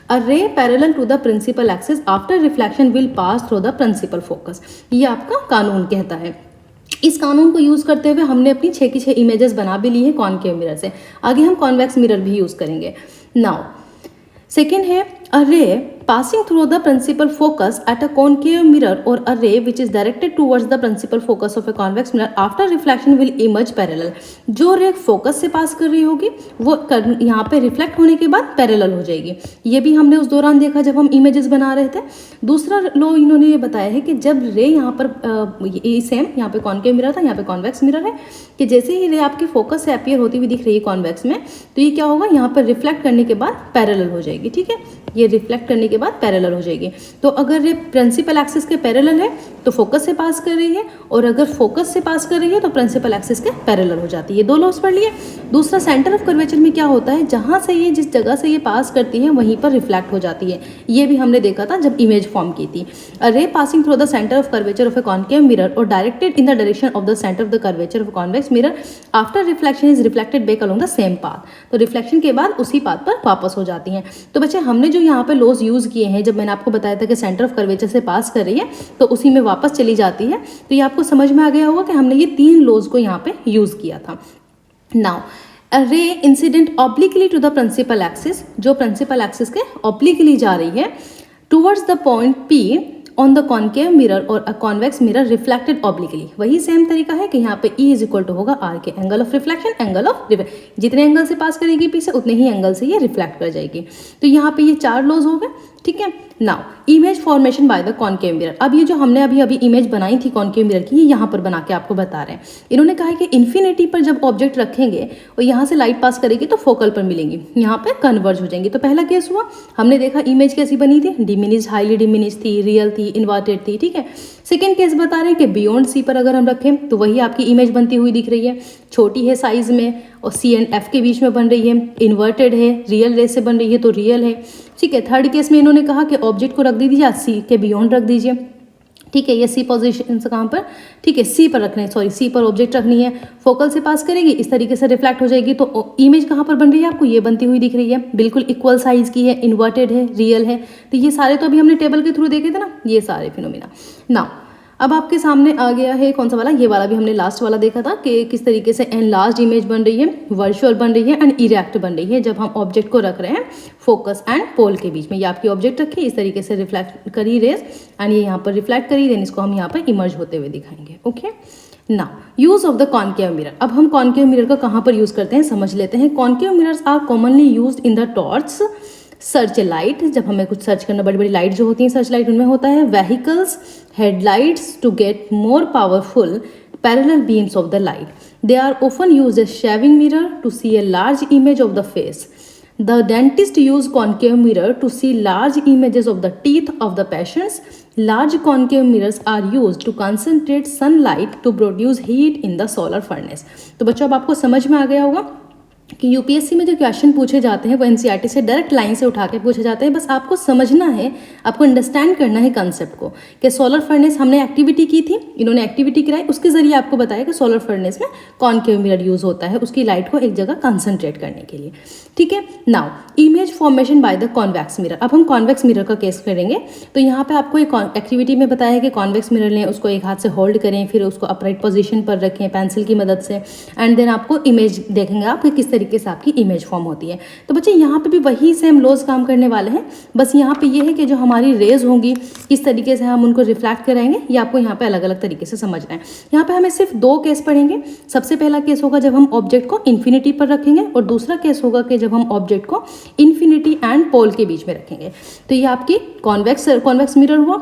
A ray parallel to the principal axis after reflection will pass through the principal focus, ये आपका कानून कहता है। इस कानून को यूज करते हुए हमने अपनी 6 की 6 इमेजेस बना भी ली है कॉनकेव मिरर से। आगे हम कॉन्वेक्स मिरर भी यूज करेंगे। नाउ सेकेंड है अ रे passing through the principal focus at a concave mirror or a ray which is directed towards the principal focus of a convex mirror after reflection will emerge parallel। जो रे फोकस से पास कर रही होगी वो यहाँ पे रिफ्लेक्ट होने के बाद पैरेलल हो जाएगी। ये भी हमने उस दौरान देखा जब हम इमेजेस बना रहे थे। दूसरा लॉ इन्होंने ये बताया है कि जब रे यहाँ पर सेम यहाँ पे कॉनकेव मिरर था, यहाँ पे कॉन्वेक्स मिरर है, कि जैसे ही रे आपके फोकस से अपीयर होती हुई दिख रही है कॉन्वेक्स में, तो ये क्या होगा, यहाँ पर रिफ्लेक्ट करने के बाद पैरेलल हो जाएगी, ठीक है। ये रिफ्लेक्ट करने के बाद पैरेलल हो जाएगी। तो अगर ये प्रिंसिपल एक्सिस के पैरेलल है तो फोकस से पास कर रही है, और अगर फोकस से पास कर रही है तो प्रिंसिपल एक्सिस के पैरेलल हो जाती है। ये दो लॉस पढ़ लिए। दूसरा सेंटर ऑफ कर्वेचर में क्या होता है, जहाँ से ये जिस जगह से ये पास करती है वहीं पर रिफ्लेक्ट हो जाती है। ये भी हमने देखा था जब इमेज फॉर्म की थी। A ray passing through the centre of curvature of a concave mirror और directed in the direction of the centre of the curvature of convex mirror after reflection is reflected back along the same path. तो रिफ्लेक्शन के बाद उसी पाथ पर वापस हो जाती हैं। तो बच्चे हमने जो यहाँ पे लॉज यूज किए हैं, जब मैंने आपको बताया था कि सेंटर ऑफ कर्वेचर से पास कर रही है तो उसी में वापस चली जाती है, तो ये आपको समझ में आ गया होगा कि हमने ये 3 लॉज को यहाँ पे यूज किया था। Now a ray incident obliquely to the principal axis, जो प्रिंसिपल एक्सिस के ऑब्लिकली जा रही है towards the point P on the concave mirror और a convex mirror reflected obliquely. वही सेम तरीका है कि यहाँ पे E इज इक्वल टू होगा R के angle of reflection, angle of जितने एंगल से पास करेगी पी से उतने ही एंगल से ये रिफ्लेक्ट कर जाएगी। तो यहाँ पे ये 4 लॉज हो गए, ठीक है। Now image formation by the concave mirror. अब ये जो हमने अभी इमेज बनाई थी कॉन्केव मिरर की, ये यहाँ पर बना के आपको बता रहे हैं। इन्होंने कहा है कि इन्फिनिटी पर जब ऑब्जेक्ट रखेंगे और यहाँ से लाइट पास करेगी तो फोकल पर मिलेंगी, यहाँ पे कन्वर्ज हो जाएंगी। तो पहला केस हुआ, हमने देखा इमेज कैसी बनी थी, डिमिनिश, हाईली डिमिनिश थी, रियल थी, इन्वर्टेड थी, ठीक है। सेकेंड केस बता रहे हैं कि बियॉन्ड सी पर अगर हम रखें तो वही आपकी इमेज बनती हुई दिख रही है, छोटी है साइज में और C एंड F के बीच में बन रही है, इन्वर्टेड है, रियल रेस से बन रही है तो रियल है, ठीक है। थर्ड केस में इन्होंने कहा कि ऑब्जेक्ट को रख दीजिए C के बियॉन्ड रख दीजिए, ठीक है। ये C पोजीशन से कहाँ पर, ठीक है, C पर रखना है, सॉरी C पर ऑब्जेक्ट रखनी है, फोकल से पास करेगी, इस तरीके से रिफ्लेक्ट हो जाएगी। तो इमेज कहाँ पर बन रही है आपको, ये बनती हुई दिख रही है, बिल्कुल इक्वल साइज की है, इन्वर्टेड है, रियल है। तो ये सारे तो अभी हमने टेबल के थ्रू देखे थे ना, ये सारे फिनोमिना। नाउ अब आपके सामने आ गया है कौन सा वाला, ये वाला भी हमने लास्ट वाला देखा था कि किस तरीके से एनलार्ज्ड इमेज बन रही है, वर्चुअल बन रही है एंड इरेक्ट बन रही है जब हम ऑब्जेक्ट को रख रहे हैं फोकस एंड पोल के बीच में। ये आपकी ऑब्जेक्ट रखी, इस तरीके से रिफ्लेक्ट करी रेज एंड ये यहाँ पर रिफ्लेक्ट करी, देन इसको हम यहाँ पर इमर्ज होते हुए दिखाएंगे, okay. Now use of the concave mirror. अब हम कॉन्केव मिरर का कहाँ पर यूज करते हैं समझ लेते हैं। Concave mirrors are commonly used in the torch, search light, जब हमें कुछ सर्च करना, बड़ी बड़ी लाइट जो होती हैं सर्च लाइट उनमें होता है, vehicles, headlights to get more powerful parallel beams of the light. They are often used as shaving mirror to see a large image of the face. The dentist use concave mirror to see large images of the teeth of the patients. Large concave mirrors are used to concentrate sunlight to produce heat in the solar furnace. तो बच्चों अब आपको समझ में आ गया होगा कि यूपीएससी में जो क्वेश्चन पूछे जाते हैं वो एनसीईआरटी से डायरेक्ट लाइन से उठा के पूछे जाते हैं। बस आपको समझना है, आपको अंडरस्टैंड करना है कंसेप्ट को कि सोलर फर्नेस हमने एक्टिविटी की थी, इन्होंने एक्टिविटी कराई, उसके जरिए आपको बताया कि सोलर फर्नेस में कॉन्केव मिरर यूज होता है उसकी लाइट को एक जगह कंसंट्रेट करने के लिए, ठीक है। Now image formation by the convex mirror. अब हम कॉन्वेक्स मिरर का केस करेंगे। तो यहाँ पे आपको एक एक्टिविटी में बताया है कि कॉन्वेक्स मिरर लें, उसको एक हाथ से होल्ड करें, फिर उसको अपराइट पोजिशन पर रखें पेंसिल की मदद से, एंड देन आपको इमेज देखेंगे आप कि किस तरीके से आपकी इमेज फॉर्म होती है। तो बच्चे यहाँ पे भी वही सेम लॉज काम करने वाले हैं, बस यहाँ पे ये है कि जो हमारी रेज होंगी किस तरीके से हम उनको रिफ्लेक्ट कराएंगे, ये आपको यहाँ पे अलग अलग तरीके से समझना है। यहाँ पे हमें सिर्फ 2 केस पढ़ेंगे। सबसे पहला केस होगा जब हम ऑब्जेक्ट को इन्फिनिटी पर रखेंगे और दूसरा केस होगा कि जब हम ऑब्जेक्ट को इन्फिनिटी एंड पोल के बीच में रखेंगे। तो ये आपकी कॉन्वेक्स मिरर हुआ,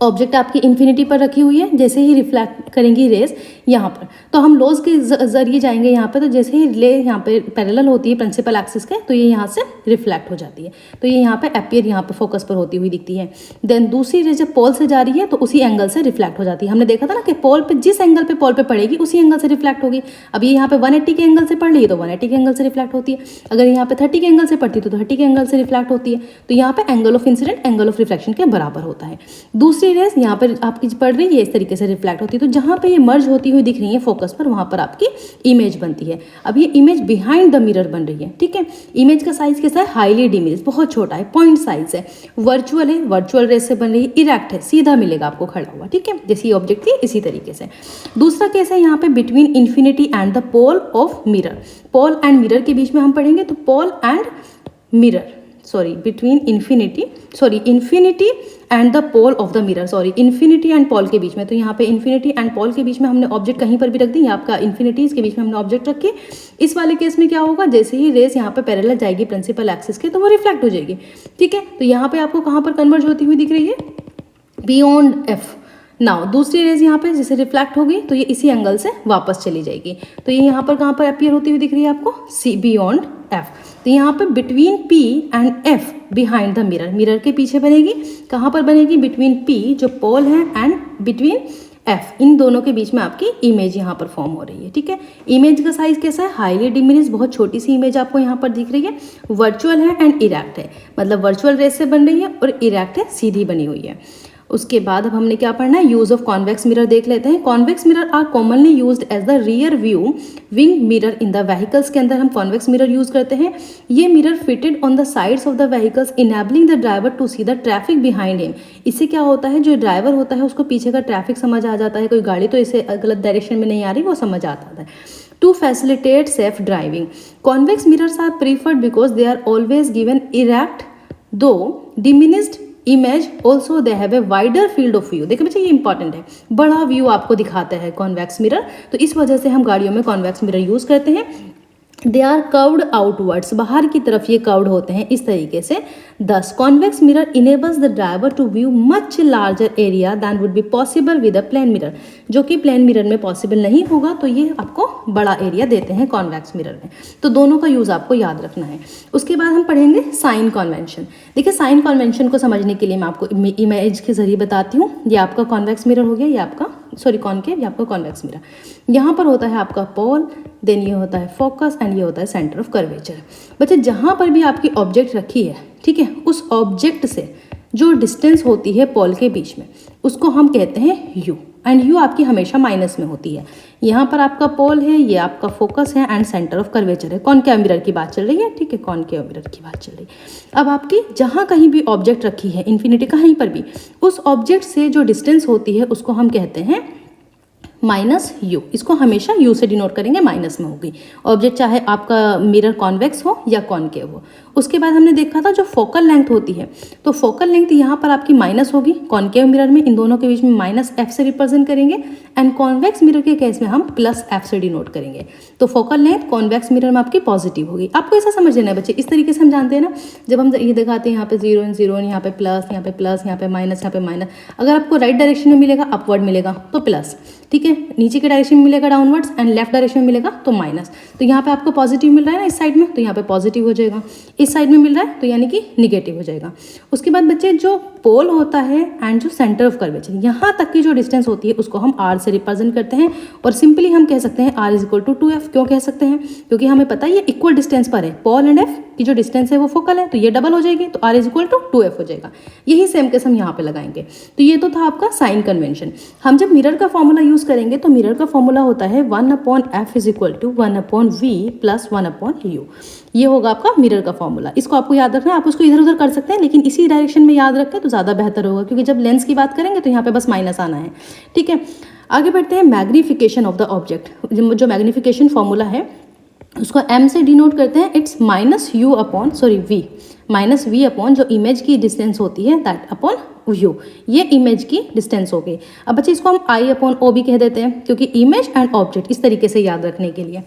ऑब्जेक्ट आपकी इन्फिनिटी पर रखी हुई है, जैसे ही रिफ्लेक्ट करेंगी रेज यहाँ पर, तो हम लॉज के जरिए जाएंगे यहाँ पे। तो जैसे ही ले यहाँ पे पैरेलल होती है प्रिंसिपल एक्सिस के, तो ये यहाँ से रिफ्लेक्ट हो जाती है, तो ये यहाँ पे अपीयर यहाँ पे फोकस पर होती हुई दिखती है। देन दूसरी रेज जब पोल से जा रही है तो उसी एंगल से रिफ्लेक्ट हो जाती है। हमने देखा था ना कि पोल पे जिस एंगल पे पोल पे पड़ेगी उसी एंगल से रिफ्लेक्ट होगी। अब ये यहाँ पे 180 के एंगल से पड़ रही है तो 180 के एंगल से रिफ्लेक्ट होती है, अगर यहाँ पे 30 के एंगल से पड़ती है तो 30 के एंगल से रिफ्लेक्ट होती है। तो यहाँ पे angle of incident angle of reflection के बराबर होता है। दूसरी रेज यहाँ पर आपकी पड़ रही है इस तरीके से रिफ्लेक्ट होती है, तो जहाँ पे ये मर्ज होती हुई दिख रही है फोकस पर, वहां पर आपकी इमेज बनती है। अब ये इमेज बिहाइंड द मिरर बन रही है, ठीक है। इमेज का साइज कैसा है, हाईली डिमिनिश, बहुत छोटा है, पॉइंट साइज है, वर्चुअल है, वर्चुअल रेस से बन रही है, इरेक्ट है, सीधा मिलेगा आपको खड़ा हुआ, ठीक है, जैसी ऑब्जेक्ट थी इसी तरीके से। दूसरा केस है यहाँ पे between infinity and the pole of mirror. Pole and mirror के बीच में हम पढ़ेंगे, तो pole and mirror, between infinity and the pole of the mirror, infinity and pole के बीच में। तो यहाँ पे इन्फिनिटी एंड पोल के बीच में हमने ऑब्जेक्ट कहीं पर भी रख दी, आपका इन्फिनिटी, इसके बीच में हमने ऑब्जेक्ट रखे। इस वाले केस में क्या होगा, जैसे ही रेस यहाँ पे पैरेलल जाएगी प्रिंसिपल एक्सिस के, तो वो रिफ्लेक्ट हो जाएगी, ठीक है। तो यहाँ पे आपको कहाँ पर कन्वर्ज होती हुई दिख रही है, बियॉन्ड एफ। नाउ दूसरी रेज यहाँ पे जैसे रिफ्लेक्ट होगी तो ये इसी एंगल से वापस चली जाएगी, तो ये यहाँ पर कहाँ पर अपीयर होती हुई दिख रही है आपको, सी बियॉन्ड एफ। तो यहाँ पे between P and F behind the mirror, mirror के पीछे बनेगी, कहाँ पर बनेगी, बिटवीन पी जो पोल है एंड बिटवीन एफ, इन दोनों के बीच में आपकी इमेज यहाँ पर फॉर्म हो रही है, ठीक है। इमेज का साइज कैसा है, हाईली डिमिनिश, बहुत छोटी सी इमेज आपको यहाँ पर दिख रही है, वर्चुअल है एंड इरेक्ट है, मतलब वर्चुअल रेस से बन रही है और इरेक्ट है, सीधी बनी हुई है। उसके बाद अब हमने क्या पढ़ना है, यूज ऑफ कॉन्वेक्स मिरर देख लेते हैं। Convex mirror are commonly used as the rear view wing mirror in the vehicles के अंदर हम कॉन्वेक्स मिरर यूज करते हैं। ये mirror fitted on the sides of the vehicles enabling the driver to see the traffic behind him. इससे क्या होता है, जो ड्राइवर होता है उसको पीछे का ट्रैफिक समझ आ जाता है, कोई गाड़ी तो इसे गलत डायरेक्शन में नहीं आ रही वो समझ आता है। To facilitate safe driving, convex mirrors are preferred because they are always given erect though diminished image also they have a wider field of view. देखिए बच्चे ये इंपॉर्टेंट है, बड़ा व्यू आपको दिखाता है कॉन्वेक्स मिरर, तो इस वजह से हम गाड़ियों में कॉन्वेक्स मिरर यूज़ करते हैं। दे आर कर्व्ड आउटवर्ड्स, बाहर की तरफ ये कर्व्ड होते हैं इस तरीके से। This convex mirror enables the driver to view much larger area than would be possible with a plane mirror, जो कि प्लेन मिरर में पॉसिबल नहीं होगा, तो ये आपको बड़ा एरिया देते हैं कॉन्वेक्स मिरर में। तो दोनों का यूज़ आपको याद रखना है। उसके बाद हम पढ़ेंगे साइन कन्वेंशन। देखिए साइन कन्वेंशन को समझने के लिए मैं आपको इमेज के जरिए बताती हूँ। ये आपका कॉन्वेक्स मिरर हो गया, ये आपका कॉनकेव, ये आपका कॉन्वेक्स मिरर। यहाँ पर होता है आपका पोल, देन ये होता है फोकस एंड ये होता है सेंटर ऑफ कर्वेचर। बच्चे जहाँ पर भी आपकी ऑब्जेक्ट रखी है, ठीक है, उस ऑब्जेक्ट से जो डिस्टेंस होती है पोल के बीच में, उसको हम कहते हैं यू, एंड यू आपकी हमेशा माइनस में होती है। यहाँ पर आपका पोल है, ये आपका फोकस है एंड सेंटर ऑफ कर्वेचर है। कॉनकेव मिरर की बात चल रही है, ठीक है, कॉनकेव मिरर की बात चल रही है। अब आपकी जहाँ कहीं भी ऑब्जेक्ट रखी है, इन्फिनिटी कहीं पर भी, उस ऑब्जेक्ट से जो डिस्टेंस होती है उसको हम कहते हैं माइनस यू। इसको हमेशा यू से डिनोट करेंगे, माइनस में होगी ऑब्जेक्ट, चाहे आपका मिरर कॉन्वेक्स हो या कॉनकेव हो। उसके बाद हमने देखा था जो फोकल लेंथ होती है, तो फोकल लेंथ यहाँ पर आपकी माइनस होगी कॉनकेव मिरर में, इन दोनों के बीच में माइनस एफ से रिप्रेजेंट करेंगे, एंड कॉन्वेक्स मिरर के केस में हम प्लस एफ से डिनोट करेंगे। तो फोकल लेंथ कॉन्वेक्स मिरर में आपकी पॉजिटिव होगी। आपको ऐसा समझ लेना है बच्चे, इस तरीके से हम जानते हैं ना, जब हम ये दिखाते हैं यहाँ पे 0 0, यहाँ पे प्लस, यहाँ पे प्लस, यहाँ पे माइनस, यहाँ पे माइनस। अगर आपको राइट डायरेक्शन में मिलेगा अपवर्ड मिलेगा तो प्लस, ठीक है, नीचे के डायरेक्शन में मिलेगा डाउनवर्ड्स, एंड लेफ्ट डायरेक्शन में मिलेगा तो माइनस। तो यहाँ पे आपको पॉजिटिव मिल रहा है ना इस साइड में, तो यहाँ पे पॉजिटिव हो जाएगा, इस साइड में मिल रहा है तो यानी कि निगेटिव हो जाएगा। उसके बाद बच्चे जो पोल होता है एंड जो सेंटर ऑफ कर्वेचर, यहाँ तक की जो डिस्टेंस होती है उसको हम आर से रिप्रेजेंट करते हैं, और सिंपली हम कह सकते हैं are is equal to 2f। क्यों कह सकते हैं? क्योंकि हमें पता है ये इक्वल डिस्टेंस पर है, पोल एंड एफ की जो डिस्टेंस है वो फोकल है, तो ये डबल हो जाएगी, तो are is equal to 2f हो जाएगा। यही सेम केस हम यहाँ पे लगाएंगे। तो ये तो था आपका साइन कन्वेंशन। हम जब मिरर का फॉर्मूला यूज करेंगे तो मिरर का फॉर्मूला होता है 1/f is equal to 1/v plus 1/u। ये होगा आपका मिरर का फॉर्मूला। इसको आपको याद रखना है, आप उसको इधर उधर कर सकते हैं, लेकिन इसी डायरेक्शन में याद रखें तो ज़्यादा बेहतर होगा, क्योंकि जब लेंस की बात करेंगे तो यहाँ पे बस माइनस आना है, ठीक है। आगे बढ़ते हैं मैग्नीफिकेशन ऑफ द ऑब्जेक्ट। जो मैग्नीफिकेशन फॉर्मूला है उसको m से डिनोट करते हैं, it's v, minus v upon जो इमेज की डिस्टेंस होती है दैट अपॉन u, ये इमेज की डिस्टेंस हो गई। अब बच्चे इसको हम i/o भी कह देते हैं, क्योंकि इमेज एंड ऑब्जेक्ट इस तरीके से याद रखने के लिए।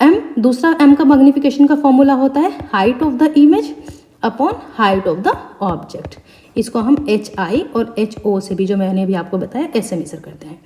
m, दूसरा m का मैग्नीफिकेशन का फॉर्मूला होता है height of the image upon height of the object. इसको हम hi और ho से भी, जो मैंने भी आपको बताया, ऐसे मेजर करते हैं।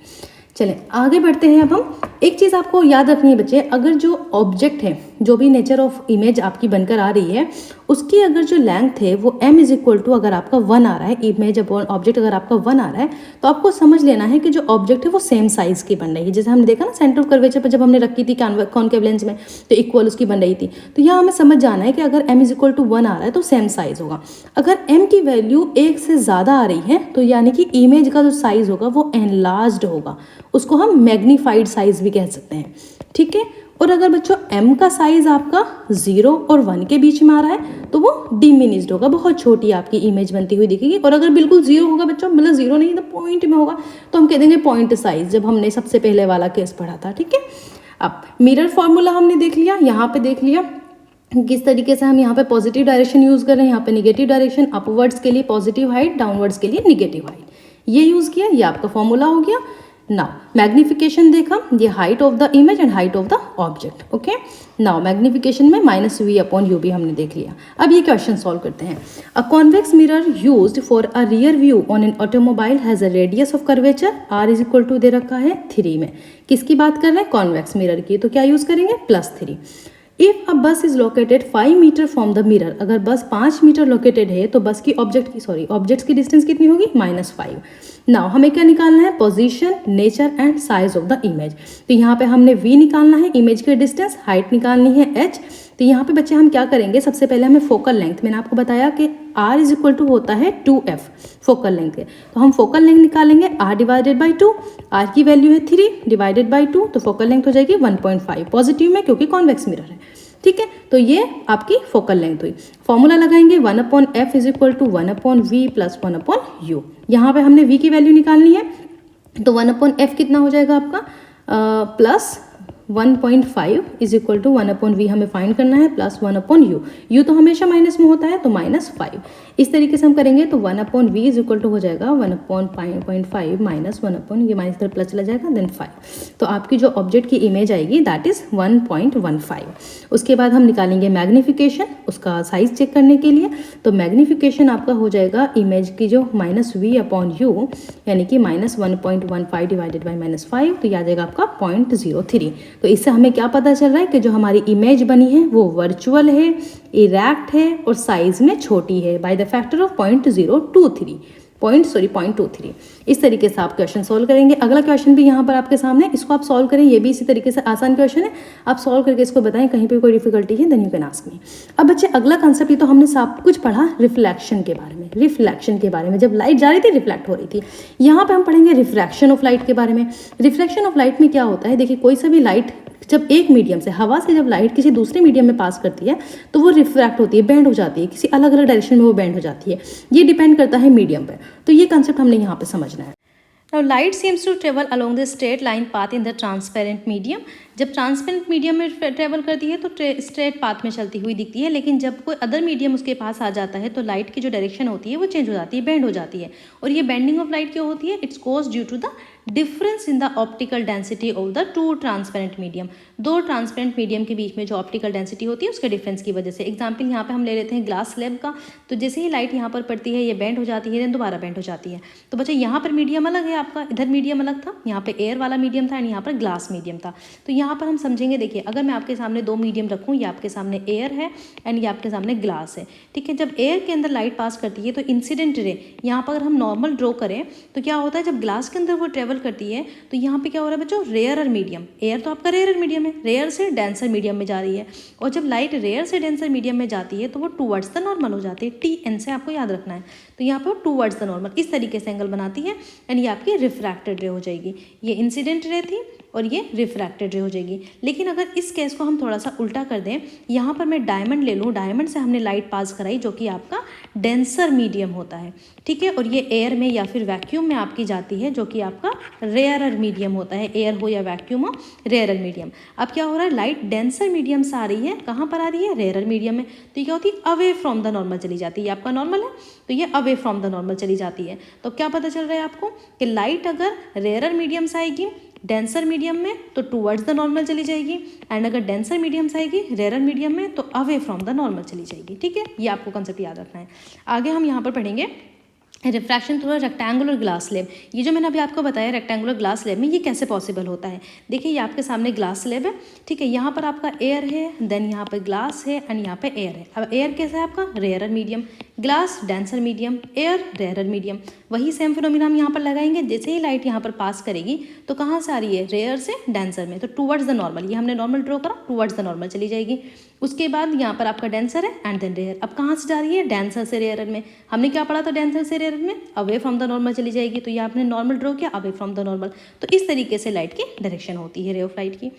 चलें आगे बढ़ते हैं। अब हम एक चीज़ आपको याद रखनी है बच्चे, अगर जो ऑब्जेक्ट है, जो भी नेचर ऑफ इमेज आपकी बनकर आ रही है, उसकी अगर जो लेंथ है वो m इज इक्वल टू, अगर आपका 1 आ रहा है, इमेज अपॉन ऑब्जेक्ट अगर आपका 1 आ रहा है, तो आपको समझ लेना है कि जो ऑब्जेक्ट है वो सेम साइज़ की बन रही है। जैसे हमने देखा ना सेंटर ऑफ कर्वेचर पर जब हमने रखी थी कॉनकेव लेंस में, तो इक्वल उसकी बन रही थी। तो यहाँ हमें समझ जाना है कि अगर m इज इक्वल टू 1 आ रहा है तो सेम साइज़ होगा। अगर m की वैल्यू 1 से ज़्यादा आ रही है तो यानी कि इमेज का जो साइज़ होगा वो एनलार्ज्ड होगा, उसको हम मैग्नीफाइड साइज भी कह सकते हैं, ठीक है। और अगर बच्चों m का साइज आपका 0 और 1 के बीच में आ रहा है तो वो डिमिनिश्ड होगा, बहुत छोटी आपकी इमेज बनती हुई दिखेगी। और अगर बिल्कुल 0 होगा बच्चों, मतलब 0 नहीं तो पॉइंट में होगा, तो हम कह देंगे पॉइंट साइज, जब हमने सबसे पहले वाला केस पढ़ा था, ठीक है। अब मिरर फॉर्मूला हमने देख लिया, यहाँ पे देख लिया किस तरीके से हम यहाँ पे पॉजिटिव डायरेक्शन यूज़ कर रहे हैं, यहाँ पे निगेटिव डायरेक्शन, अपवर्ड्स के लिए पॉजिटिव हाइट, डाउनवर्ड्स के लिए निगेटिव हाइट, ये यूज़ किया, ये आपका फॉर्मूला हो गया। नाउ मैग्नीफिकेशन देखा, ये height of the image and height of the object, okay. Now magnification में -v/u भी हमने देख लिया। अब ये क्वेश्चन सॉल्व करते हैं। A convex mirror used for a rear view on an automobile has a radius of curvature r is equal to दे रखा है 3 में। किसकी बात कर रहे हैं? कॉन्वेक्स मिरर की। तो क्या यूज़ करेंगे? +3। If a bus is located 5 metre from the mirror, अगर बस 5 मीटर लोकेटेड है तो बस की ऑब्जेक्ट्स की डिस्टेंस कितनी होगी? -5। नाउ हमें क्या निकालना है? Position, nature and size of the image. तो यहाँ पे हमने v निकालना है, इमेज की डिस्टेंस, हाइट निकालनी है h। तो यहाँ पे बच्चे हम क्या करेंगे? सबसे पहले हमें फोकल लेंथ, मैंने आपको बताया कि r इज इक्वल टू होता है 2f फोकल लेंथ के, तो हम फोकल लेंथ निकालेंगे r डिवाइडेड बाई 2, r की वैल्यू है 3 डिवाइडेड बाई 2, तो फोकल लेंथ हो जाएगी 1.5 पॉजिटिव में, क्योंकि कॉन्वेक्स मिरर है, ठीक है। तो ये आपकी फोकल लेंथ हुई। फॉर्मूला लगाएंगे 1/f is equal to 1/v plus 1/u। यहाँ पे हमने v की वैल्यू निकालनी है, तो 1/f कितना हो जाएगा आपका? Plus 1.5 is equal to 1/v हमें फाइंड करना है, प्लस 1/u। u तो हमेशा माइनस में होता है, तो -5। इस तरीके से हम करेंगे तो 1/v इज इक्वल टू हो जाएगा 1/0.5 माइनस 1/, ये माइनस इधर प्लस चला जाएगा, देन 5। तो आपकी जो ऑब्जेक्ट की इमेज आएगी दैट इज़ 1.15। उसके बाद हम निकालेंगे मैग्नीफिकेशन, उसका साइज चेक करने के लिए। तो मैग्नीफिकेशन आपका हो जाएगा इमेज की जो -v/u, यानी कि -1.15 डिवाइडेड बाई -5, तो यह आ जाएगा आपका 0.03। तो इससे हमें क्या पता चल रहा है कि जो हमारी इमेज बनी है वो वर्चुअल है, इरेक्ट है और साइज में छोटी है बाय द फैक्टर ऑफ 0.23। इस तरीके से आप क्वेश्चन सॉल्व करेंगे। अगला क्वेश्चन भी यहाँ पर आपके सामने, इसको आप सॉल्व करें, ये भी इसी तरीके से आसान क्वेश्चन है। आप सॉल्व करके इसको बताएं, कहीं पे कोई डिफिकल्टी है then you can ask me. अब बच्चे अगला कंसेप्ट, ये तो हमने सब कुछ पढ़ा रिफ्लेक्शन के बारे में। रिफ्लेक्शन के बारे में, जब लाइट जा रही थी रिफ्लेक्ट हो रही थी। यहाँ पे हम पढ़ेंगे रिफ्रैक्शन ऑफ लाइट के बारे में। रिफ्लेक्शन ऑफ लाइट में क्या होता है, देखिए कोई सा भी लाइट जब एक मीडियम से, हवा से जब लाइट किसी दूसरे मीडियम में पास करती है तो वो रिफ्रैक्ट होती है, बेंड हो जाती है, किसी अलग अलग डायरेक्शन में वो बेंड हो जाती है। ये डिपेंड करता है मीडियम पर। तो ये कंसेप्ट हमने यहाँ पे समझना है। Now light seems to travel along the straight line path in the transparent medium। जब ट्रांसपेरेंट मीडियम में ट्रेवल करती है तो स्ट्रेट पाथ में चलती हुई दिखती है, लेकिन जब कोई अदर मीडियम उसके पास आ जाता है तो लाइट की जो डायरेक्शन होती है वो चेंज हो जाती है, बेंड हो जाती है। और ये बेंडिंग ऑफ लाइट क्यों होती है? It's cause due to the difference in the optical density of the two transparent medium. दो ट्रांसपेरेंट मीडियम के बीच में जो ऑप्टिकल डेंसिटी होती है उसके डिफरेंस की वजह से। एग्जाम्पल यहाँ पे हम ले लेते हैं ग्लास स्लैब का। तो जैसे ही लाइट यहाँ पर पड़ती है ये बेंड हो जाती है, देन दोबारा बेंड हो जाती है। तो बच्चे यहाँ पर मीडियम अलग है आपका, इधर मीडियम अलग था, यहाँ पे एयर वाला मीडियम था एंड यहाँ पर ग्लास मीडियम था। तो यहाँ पर हम समझेंगे, देखिए अगर मैं आपके सामने दो मीडियम रखूँ, ये आपके सामने एयर है एंड ये आपके सामने ग्लास है, ठीक है। जब एयर के अंदर लाइट पास करती है तो इंसिडेंट रे यहाँ पर अगर हम नॉर्मल ड्रॉ करें तो क्या होता है, जब ग्लास के अंदर वो ट्रेवल करती है तो यहाँ पे क्या हो रहा है बच्चों, रेयरर मीडियम, एयर तो आपका रेयरर मीडियम है, रेयर से डेंसर मीडियम में जा रही है। और जब लाइट रेयर से डेंसर मीडियम में जाती है तो वो टूवर्ड्स द नॉर्मल हो जाती है। TN से आपको याद रखना है। तो यहाँ पर टूवर्ड्स द नॉर्मल इस तरीके से एंगल बनाती है एंड ये आपकी रिफ्रैक्टेड रे हो जाएगी। ये इंसिडेंट रे थी और ये रिफ्रैक्टेड रे हो जाएगी। लेकिन अगर इस केस को हम थोड़ा सा उल्टा कर दें, यहाँ पर मैं डायमंड ले लूँ, डायमंड से हमने लाइट पास कराई जो कि आपका डेंसर मीडियम होता है, ठीक है। और ये एयर में या फिर वैक्यूम में आपकी जाती है जो कि आपका रेयरर मीडियम होता है, एयर हो या वैक्यूम हो, रेयरर मीडियम। अब क्या हो रहा है, लाइट डेंसर मीडियम से आ रही है, कहाँ पर आ रही है, रेयरर मीडियम में। तो ये क्या होती है, अवे फ्रॉम द नॉर्मल चली जाती है। आपका नॉर्मल है तो ये अवे फ्रॉम द नॉर्मल चली जाती है। तो क्या पता चल रहा है आपको कि लाइट अगर रेयरर मीडियम से आएगी डेंसर मीडियम में तो टूवर्ड्स द नॉर्मल चली जाएगी, एंड अगर डेंसर मीडियम से आएगी रेयरर मीडियम में तो अवे फ्रॉम द नॉर्मल चली जाएगी, ठीक है। ये आपको कंसेप्ट याद रखना है। आगे हम यहाँ पर पढ़ेंगे refraction through rectangular glass slab. ये जो मैंने अभी आपको बताया रेक्टेंगुलर ग्लास स्लैब में ये कैसे पॉसिबल होता है, देखिए ये आपके सामने ग्लास स्लैब है, ठीक है। यहाँ पर आपका एयर है, देन यहाँ पर ग्लास है एंड यहाँ पे एयर है। अब एयर कैसा है आपका, rarer medium, glass denser medium, air rarer medium. वही सेम फिनोमिना हम यहाँ पर लगाएंगे। जैसे ही लाइट यहाँ पर पास करेगी तो कहाँ से आ रही है, रेयर से डेंसर में, तो टूवर्ड्स द नॉर्मल, ये हमने नॉर्मल ड्रॉ करा, टूवर्ड्स द नॉर्मल चली जाएगी। उसके बाद यहाँ पर आपका डेंसर है एंड देन रेयर। अब कहाँ से जा रही है, डेंसर से रेयर में। हमने क्या पढ़ा था, डेंसर से रेयर में अवे फ्रॉम द नॉर्मल चली जाएगी। तो ये आपने नॉर्मल ड्रॉ किया, अवे फ्रॉम द नॉर्मल। तो इस तरीके से लाइट की डायरेक्शन होती है रे ऑफ लाइट की।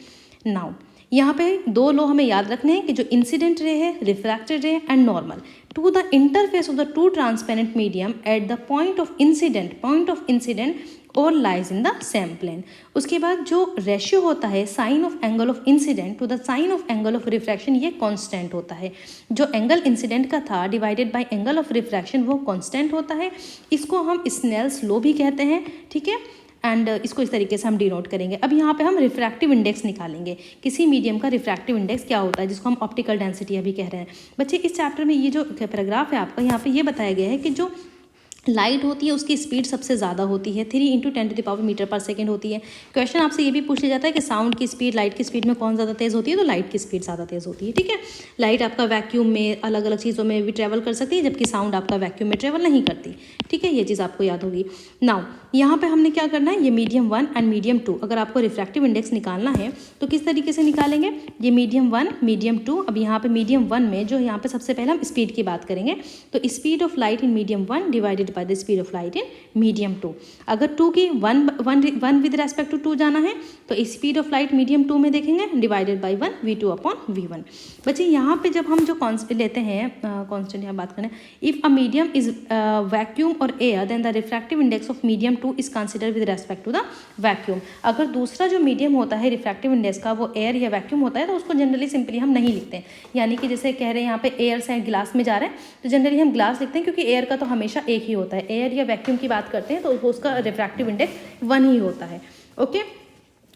नाउ यहाँ पे दो लॉ हमें याद रखने हैं कि जो इंसिडेंट रे है, refracted ray and normal, to the interface of the two transparent medium at the point of incident और lies in the same plane. उसके बाद जो रेशियो होता है sine of angle of incident to the sine of angle of refraction, ये कांस्टेंट होता है। जो एंगल इंसिडेंट का था divided by angle of refraction वो कांस्टेंट होता है। इसको हम स्नेल्स लॉ भी कहते हैं, ठीक है। एंड इसको इस तरीके से हम डिनोट करेंगे। अब यहाँ पे हम रिफ्रैक्टिव इंडेक्स निकालेंगे। किसी मीडियम का रिफ्रैक्टिव इंडेक्स क्या होता है, जिसको हम ऑप्टिकल डेंसिटी अभी कह रहे हैं। बच्चे इस चैप्टर में ये जो पैराग्राफ है आपका, यहाँ पे ये बताया गया है कि जो लाइट होती है उसकी स्पीड सबसे ज़्यादा होती है, 3 × 10⁻⁻⁻ मीटर पर सेकेंड होती है। क्वेश्चन आपसे ये भी पूछ लिया जाता है कि साउंड की स्पीड लाइट की स्पीड में कौन ज़्यादा तेज़ होती है, तो लाइट की स्पीड ज़्यादा तेज़ होती है, ठीक है। लाइट आपका वैक्यूम में अलग अलग चीज़ों में भी ट्रैवल कर सकती है, जबकि साउंड आपका वैक्यूम में ट्रैवल नहीं करती, ठीक है। ये चीज़ आपको याद होगी। नाउ यहाँ पे हमने क्या करना है, ये मीडियम 1 एंड मीडियम 2, अगर आपको रिफ्रैक्टिव इंडेक्स निकालना है तो किस तरीके से निकालेंगे, ये मीडियम 1 मीडियम 2। अब यहाँ पे मीडियम 1 में जो यहाँ पे सबसे पहले हम स्पीड की बात करेंगे, तो speed of light in medium 1 divided by the speed of light in medium 2. अगर 2 की 1 with respect to 2 जाना है तो स्पीड ऑफ लाइट मीडियम 2 में देखेंगे divided by 1 v2 upon v1। बच्चे यहाँ पे जब हम जो कॉन्स्टेंट लेते हैं, कॉन्स्टेंट यहाँ बात करें, if a medium is vacuum और air then the refractive index of medium 2 is consider with respect to the vacuum. अगर दूसरा जो मीडियम होता है रिफ्रैक्टिव इंडेक्स का वो एयर या वैक्यूम होता है तो उसको जनरली सिंपली हम नहीं लिखते हैं। यानी कि जैसे कह रहे हैं यहाँ पे एयर से ग्लास में जा रहे हैं तो जनरली हम ग्लास लिखते हैं क्योंकि एयर का तो हमेशा एक ही होता है। एयर या वैक्यूम की बात करते हैं तो उसका रिफ्रैक्टिव इंडेक्स 1 ही होता है। ओके,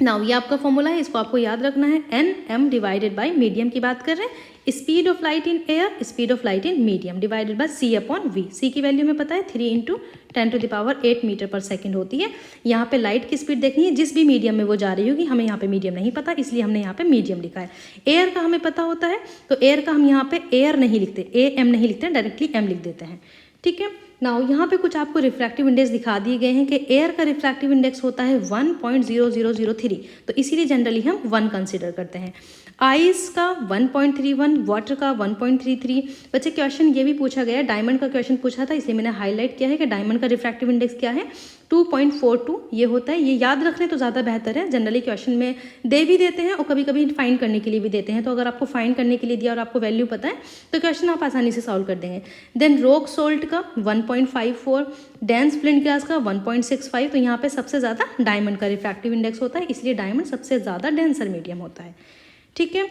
नाउ ये आपका फॉर्मूला है, इसको आपको याद रखना है। N M divided by medium की बात कर रहे हैं, speed of light in air, speed of light in medium divided by C upon V. C की वैल्यू में पता है 3 इंटू 10⁸ मीटर पर सेकेंड होती है। यहाँ पे लाइट की स्पीड देखनी है जिस भी मीडियम में वो जा रही होगी, हमें यहाँ पे मीडियम नहीं पता इसलिए हमने यहाँ पे मीडियम लिखा है। एयर का हमें पता होता है तो एयर का हम यहाँ पे एयर नहीं लिखते, ए एम नहीं लिखते, डायरेक्टली एम लिख देते हैं। ठीक है, नाउ यहाँ पे कुछ आपको रिफ्रैक्टिव इंडेक्स दिखा दिए गए हैं कि एयर का रिफ्रैक्टिव इंडेक्स होता है 1.0003, तो इसीलिए जनरली हम 1 कंसिडर करते हैं। आइस का 1.31, वाटर का 1.33। बच्चे क्वेश्चन ये भी पूछा गया, डायमंड का क्वेश्चन पूछा था इसलिए मैंने हाईलाइट किया है कि डायमंड का रिफ्रैक्टिव इंडेक्स क्या है, 2.42 ये होता है। ये याद रख लें तो ज़्यादा बेहतर है। जनरली क्वेश्चन में दे भी देते हैं और कभी कभी फाइंड करने के लिए भी देते हैं, तो अगर आपको फाइंड करने के लिए दिया और आपको वैल्यू पता है तो क्वेश्चन आप आसानी से सॉल्व कर देंगे। देन रॉक सोल्ट का 1.54, डेंस फ्लिंट गैस का 1.65। तो यहाँ पे सबसे ज़्यादा डायमंड का रिफ्रैक्टिव इंडेक्स होता है, इसलिए डायमंड सबसे ज़्यादा डेंसर मीडियम होता है। ठीक है,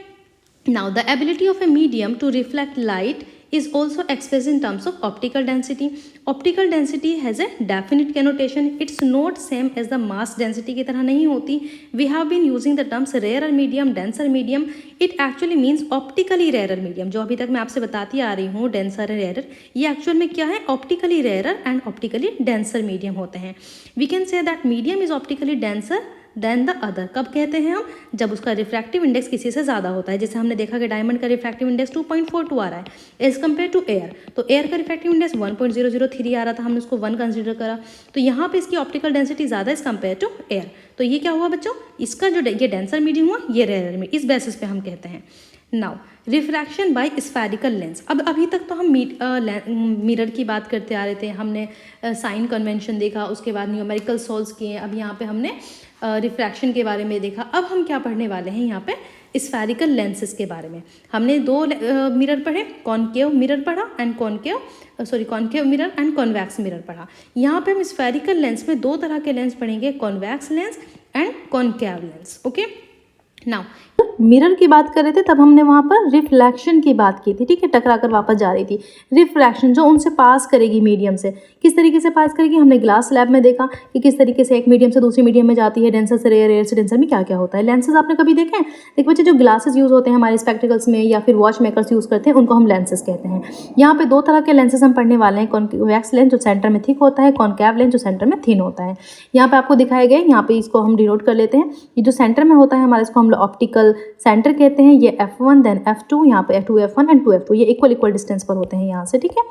now the ability of a medium to reflect light is also expressed in terms of optical density. Optical density has a definite connotation. It's not same as the mass density की तरह नहीं होती. We have been using the terms rarer medium, denser medium. It actually means optically rarer medium. जो अभी तक मैं आपसे बताती आ रही हूँ denser और rarer, ये एक्चुअल में क्या है, optically rarer and optically denser medium होते हैं। We can say that medium is optically denser than the other. कब कहते हैं हम, जब उसका रिफ्रैक्टिव इंडेक्स किसी से ज़्यादा होता है। जैसे हमने देखा कि डायमंड का रिफ्रैक्टिव इंडेक्स 2.42 आ रहा है एज कम्पेयर टू एयर, तो एयर का रिफ्रैक्टिव इंडेक्स 1.003 आ रहा था, हमने उसको 1 कंसिडर करा, तो यहाँ पे इसकी ऑप्टिकल डेंसिटी ज़्यादा एज कम्पेयर टू एयर। तो ये क्या हुआ बच्चों, इसका जो ये डेंसर मीडियम हुआ ये रेयर मीडियम, इस बेसिस पे हम कहते हैं। Now refraction by spherical lens. अब अभी तक तो हम मिरर की बात करते आ रहे थे, हमने साइन कन्वेंशन देखा, उसके बाद न्यूमेरिकल सॉल्व्स किए, अब यहाँ पे हमने रिफ्रैक्शन के बारे में देखा। अब हम क्या पढ़ने वाले हैं यहाँ पे स्फेरिकल लेंसेज के बारे में। हमने 2 मिरर पढ़े, कॉनकेव मिरर पढ़ा and concave mirror and convex mirror पढ़ा। यहाँ पे हम स्फेरिकल लेंस में 2 तरह के लेंस पढ़ेंगे, convex lens and concave lens. Okay, now mirror की बात कर रहे थे तब हमने वहाँ पर रिफ्लेक्शन की बात की थी। ठीक है, टकरा कर वापस जा रही थी। रिफ्रैक्शन जो उनसे पास करेगी मीडियम से, किस तरीके से पास करेगी, हमने ग्लास स्लैब में देखा कि किस तरीके से एक मीडियम से दूसरी मीडियम में जाती है, डेंसर से रेयर, रेयर से डेंसर में क्या क्या होता है। लेंसेज आपने कभी देखे हैं? देखिए बच्चे, जो ग्लासेस यूज़ होते हैं हमारे स्पेक्टिकल्स में या फिर वॉच मेकर्स यूज़ करते हैं, उनको हम लेंसेज कहते हैं। यहाँ पे 2 तरह के लेंसेज हम पढ़ने वाले हैं, कॉन्वेक्स लेंस जो सेंटर में थिक होता है, कॉनकेव लेंस जो सेंटर में थिन होता है। यहाँ पे आपको दिखाए गए, यहाँ पे इसको हम डिनोट कर लेते हैं। ये जो सेंटर में होता है हमारे, इसको हम ऑप्टिकल सेंटर कहते हैं। ये F1 देन F2, यहाँ पे 2F1 एंड 2F2, ये इक्वल डिस्टेंस पर होते हैं यहाँ से। ठीक है,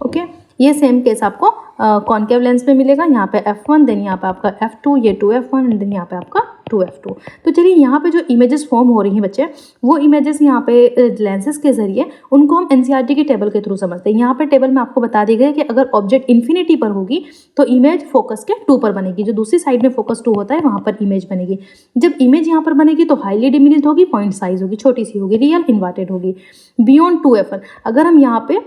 ओके, ये सेम केस आपको कॉनकेव लेंस में मिलेगा। यहाँ पे F1 देन यहाँ पे आपका F2, ये 2F1 एंड देन यहाँ पे आपका 2F2। तो चलिए, यहाँ पे जो इमेजेस फॉर्म हो रही हैं बच्चे, वो इमेजेस यहाँ पे लेंसेज के जरिए उनको हम NCERT की टेबल के थ्रू समझते हैं। यहाँ पे टेबल में आपको बता दी गई कि अगर ऑब्जेक्ट इन्फिनिटी पर होगी तो इमेज फोकस के 2 पर बनेगी, जो दूसरी साइड में फोकस 2 होता है वहाँ पर इमेज बनेगी। जब इमेज यहाँ पर बनेगी तो हाईली डिमिनिश्ड होगी, पॉइंट साइज होगी, छोटी सी होगी, रियल इन्वर्टेड होगी। बियॉन्ड 2F1, अगर हम यहाँ पे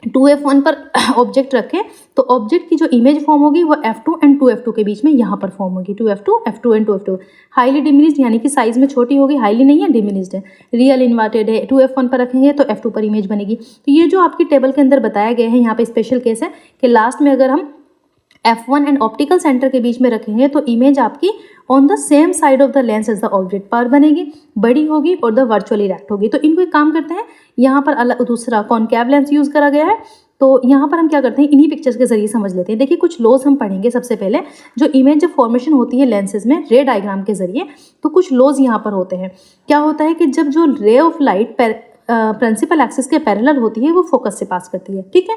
2F1 पर ऑब्जेक्ट रखें तो ऑब्जेक्ट की जो इमेज फॉर्म होगी वो F2 एंड 2F2 के बीच में यहाँ पर फॉर्म होगी। 2F2, F2 and 2F2 highly diminished, यानी कि साइज में छोटी होगी, हाईली नहीं है, डिमिनिश्ड है, रियल इन्वर्टेड है। 2F1 पर रखेंगे तो F2 पर इमेज बनेगी। तो ये जो आपकी टेबल के अंदर बताया गया है, यहाँ पे स्पेशल केस है कि लास्ट में अगर हम F1 एंड ऑप्टिकल सेंटर के बीच में रखेंगे तो इमेज आपकी on the same side of the lens as the object पर बनेगी, बड़ी होगी और द वर्चुअल इरेक्ट होगी। तो इनको एक काम करते हैं, यहाँ पर अलग दूसरा कॉनकेव लेंस यूज़ करा गया है, तो यहाँ पर हम क्या करते हैं, इन्हीं पिक्चर्स के जरिए समझ लेते हैं। देखिए, कुछ लॉज हम पढ़ेंगे। सबसे पहले जो इमेज जब फॉर्मेशन होती है लेंसेज में रे डायग्राम के जरिए, तो कुछ लॉज यहाँ पर होते हैं। क्या होता है कि जब जो ray of light principal axis के पैरेलल होती है वो फोकस से पास करती है। ठीक है,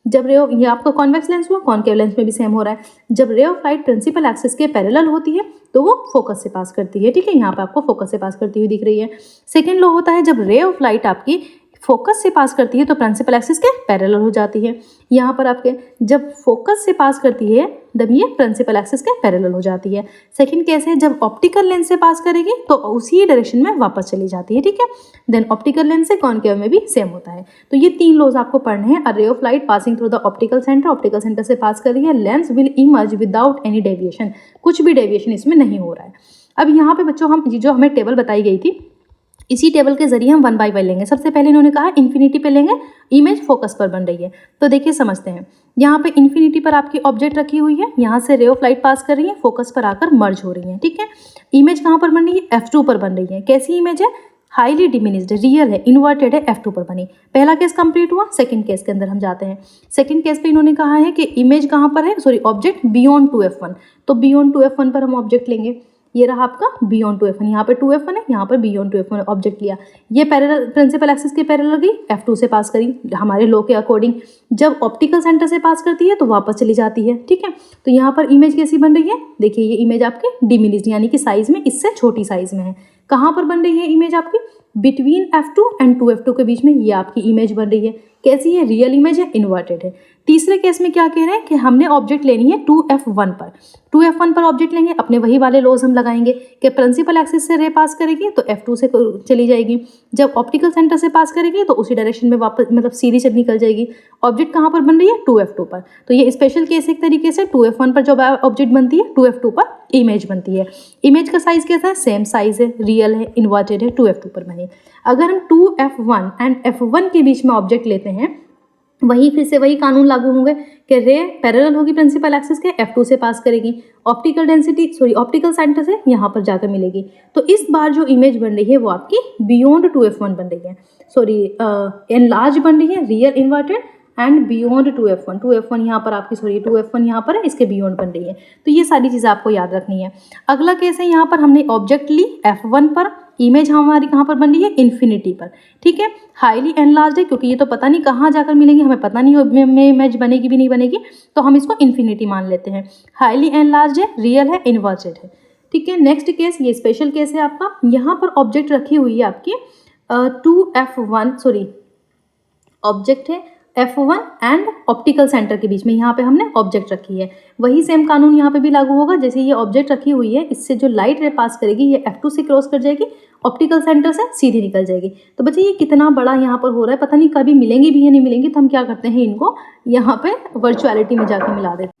जब रे, ये आपका कॉन्वेक्स लेंस हुआ, कॉनकेव लेंस में भी सेम हो रहा है। जब ray of light principal axis के पैरेलल होती है तो वो फोकस से पास करती है। ठीक है, यहाँ पे आपको फोकस से पास करती हुई दिख रही है। सेकेंड लॉ होता है जब रे ऑफ लाइट आपकी फोकस से पास करती है तो प्रिंसिपल एक्सिस के पैरेलल हो जाती है। यहाँ पर आपके जब फोकस से पास करती है तब ये प्रिंसिपल एक्सिस के पैरेलल हो जाती है। सेकंड केस है जब ऑप्टिकल लेंस से पास करेगी तो उसी डायरेक्शन में वापस चली जाती है, ठीक है। देन ऑप्टिकल लेंस से कॉनकेव में भी सेम होता है। तो ये 3 लॉज आपको पढ़ने हैं। A ray of light passing through the optical centre से पास कर रही है, lens will emerge without any deviation, कुछ भी डेविएशन इसमें नहीं हो रहा है। अब यहाँ पे बच्चों हम जो हमें टेबल बताई गई थी, इसी टेबल के जरिए हम 1 बाय 1 लेंगे। सबसे पहले इन्होंने कहा इन्फिनिटी पे लेंगे, इमेज फोकस पर बन रही है। तो देखिए समझते हैं, यहाँ पे इन्फिनिटी पर आपकी ऑब्जेक्ट रखी हुई है, यहाँ से रे ऑफ लाइट पास कर रही है, फोकस पर आकर मर्ज हो रही है, ठीक है। इमेज कहाँ पर बन रही है? F2 पर बन रही है। कैसी इमेज है? हाईली डिमिनिस्ड, रियल है, इन्वर्टेड है, F2 पर बनी। पहला केस कंप्लीट हुआ। सेकंड केस के अंदर हम जाते हैं। सेकंड केस पे इन्होंने कहा है कि इमेज कहाँ पर है, सॉरी ऑब्जेक्ट बियॉन्ड 2F1। तो बियॉन्ड 2F1 पर हम ऑब्जेक्ट लेंगे। ये रहा आपका बियॉन्ड 2F1, यहाँ पर 2F1 है, यहाँ पर बियॉन्ड 2F1 ऑब्जेक्ट लिया। ये पैरेलल प्रिंसिपल एक्सिस के पैरेलल गई, F2 से पास करी। हमारे लॉ के अकॉर्डिंग जब ऑप्टिकल सेंटर से पास करती है तो वापस चली जाती है, ठीक है। तो यहाँ पर इमेज कैसी बन रही है? देखिए ये इमेज आपकी डिमिनिस्ड यानी कि साइज में इससे छोटी साइज में है। कहाँ पर बन रही है इमेज आपकी? बिटवीन F2 एंड 2F2 के बीच में ये आपकी इमेज बन रही है। कैसी है? रियल इमेज है, इन्वर्टेड है। तीसरे केस में क्या कह रहे हैं कि हमने ऑब्जेक्ट लेनी है 2F1 पर। 2F1 पर ऑब्जेक्ट लेंगे, अपने वही वाले लॉज हम लगाएंगे कि प्रिंसिपल एक्सिस से रे पास करेगी तो F2 से चली जाएगी। जब ऑप्टिकल सेंटर से पास करेगी तो उसी डायरेक्शन में वापस मतलब सीधी से निकल जाएगी। ऑब्जेक्ट कहाँ पर बन रही है? 2F2 पर। तो ये स्पेशल केस एक तरीके से 2F1 पर जब ऑब्जेक्ट बनती है, 2F2 पर इमेज बनती है। इमेज का साइज कैसा है? सेम साइज है, रियल है, इन्वर्टेड है, 2F2 पर बनी। अगर हम 2F1 एंड F1 के बीच में ऑब्जेक्ट लेते हैं, वही फिर से वही कानून लागू होंगे कि रे पैरेलल होगी प्रिंसिपल एक्सिस के, F2 से पास करेगी, ऑप्टिकल सेंटर से यहाँ पर जाकर मिलेगी। तो इस बार जो इमेज बन रही है वो आपकी बियॉन्ड 2F1 बन रही है, सॉरी एनलार्ज बन रही है, real inverted and beyond 2F1। 2F1 यहाँ पर आपकी, सॉरी 2F1 यहाँ पर है, इसके बियॉन्ड बन रही है। तो ये सारी चीज़ें आपको याद रखनी है। अगला केस है, यहाँ पर हमने ऑब्जेक्ट ली F1 पर, इमेज हमारी कहाँ पर बन रही है? इन्फिनिटी पर, ठीक है। हाईली एनलार्ज है क्योंकि ये तो पता नहीं कहाँ जाकर मिलेंगे, हमें पता नहीं में इमेज बनेगी भी नहीं बनेगी, तो हम इसको इन्फिनिटी मान लेते हैं। हाईली एनलार्ज है, रियल है, इन्वर्टेड है, ठीक है। नेक्स्ट केस, ये स्पेशल केस है आपका। यहाँ पर ऑब्जेक्ट रखी हुई है आपकी 2F1, सॉरी ऑब्जेक्ट है F1 एंड ऑप्टिकल सेंटर के बीच में, यहाँ पे हमने ऑब्जेक्ट रखी है। वही सेम कानून यहाँ पे भी लागू होगा। जैसे ये ऑब्जेक्ट रखी हुई है, इससे जो लाइट रे पास करेगी ये F2 से क्रॉस कर जाएगी, ऑप्टिकल सेंटर से सीधी निकल जाएगी। तो बच्चे ये कितना बड़ा यहाँ पर हो रहा है, पता नहीं कभी मिलेंगी भी या नहीं मिलेंगी। तो हम क्या करते हैं, इनको यहाँ पे वर्चुअलिटी में जाके मिला देते हैं।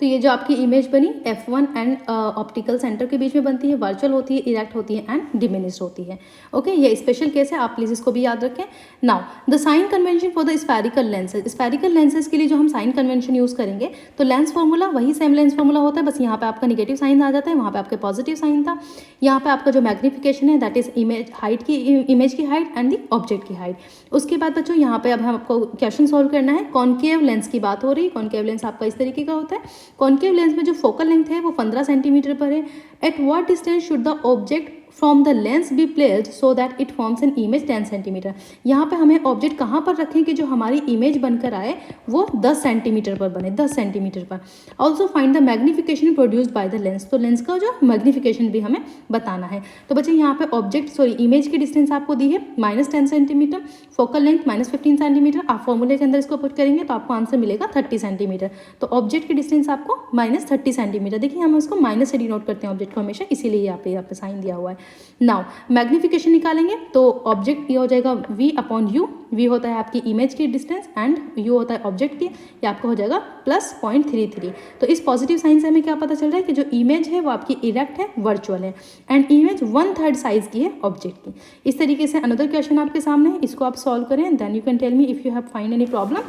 तो ये जो आपकी इमेज बनी F1 एंड ऑप्टिकल सेंटर के बीच में बनती है, वर्चुअल होती है, इरेक्ट होती है एंड डिमिनिश्ड होती है। ओके, ये स्पेशल केस है, आप प्लीज़ इसको भी याद रखें। Now the sign convention for the spherical lenses. Spherical lenses के लिए जो हम साइन कन्वेंशन यूज़ करेंगे, तो लेंस फॉर्मूला वही सेम लेंस फॉर्मूला होता है, बस यहाँ पे आपका निगेटिव साइन आ जाता है, वहाँ पे आपके पॉजिटिव साइन था। यहाँ पे आपका जो मैग्निफिकेशन है दैट इज इमेज हाइट की, इमेज की हाइट एंड द ऑब्जेक्ट की हाइट। उसके बाद बच्चों यहाँ पे अब हम आपको क्वेश्चन सॉल्व करना है। कॉन्केव लेंस की बात हो रही है। कॉन्केव लेंस आपका इस तरीके का होता है। कॉन्केव लेंस में जो फोकल लेंथ है वो 15 सेंटीमीटर पर है। At what distance should the object from the lens be placed so that it forms an image 10 centimetre. यहाँ पे हमें ऑब्जेक्ट कहाँ पर रखें कि जो हमारी इमेज बनकर आए वो 10 सेंटीमीटर पर बने, 10 सेंटीमीटर पर। Also find the magnification produced by the lens. तो लेंस का जो मैग्निफिकेशन भी हमें बताना है। तो बच्चे यहाँ पे ऑब्जेक्ट इमेज की डिस्टेंस आपको दी है -10 सेंटीमीटर, फोकल लेंथ -15 सेंटीमीटर। आप फॉर्मूले के अंदर इसको पुट करेंगे तो आपको आंसर मिलेगा 30 सेंटीमीटर। तो ऑब्जेक्ट की डिस्टेंस आपको -30 सेंटीमीटर। देखिए हम इसको माइनस से डिनोट करते हैं ऑब्जेक्ट को हमेशा, इसीलिए यहाँ पे साइन दिया हुआ है। नाउ मैग्निफिकेशन निकालेंगे तो ऑब्जेक्ट ये हो जाएगा V/U। V होता है आपकी इमेज की डिस्टेंस एंड U होता है ऑब्जेक्ट की, ये आपको हो जाएगा +0.33। तो इस पॉजिटिव साइन से हमें क्या पता चल रहा है कि जो इमेज है वो आपकी इरेक्ट है, वर्चुअल है एंड इमेज 1/3 साइज की है ऑब्जेक्ट की। इस तरीके से अनदर क्वेश्चन आपके सामने है, इसको आप सॉल्व करें, then you can tell me if you have find any problem.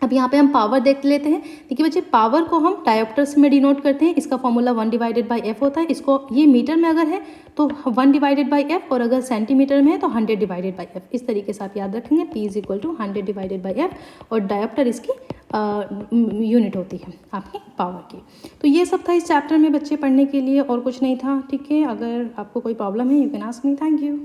अब यहाँ पे हम पावर देख लेते हैं। देखिए बच्चे, पावर को हम डायोप्टर्स में डिनोट करते हैं। इसका फॉर्मूला 1/f होता है। इसको ये मीटर में अगर है तो 1/f और अगर सेंटीमीटर में है तो 100/f। इस तरीके से आप याद रखेंगे P = 100/f और डायोप्टर इसकी यूनिट होती है आपकी पावर की। तो ये सब था इस चैप्टर में बच्चे पढ़ने के लिए, और कुछ नहीं था। ठीक है, अगर आपको कोई प्रॉब्लम है you can ask me. Thank you.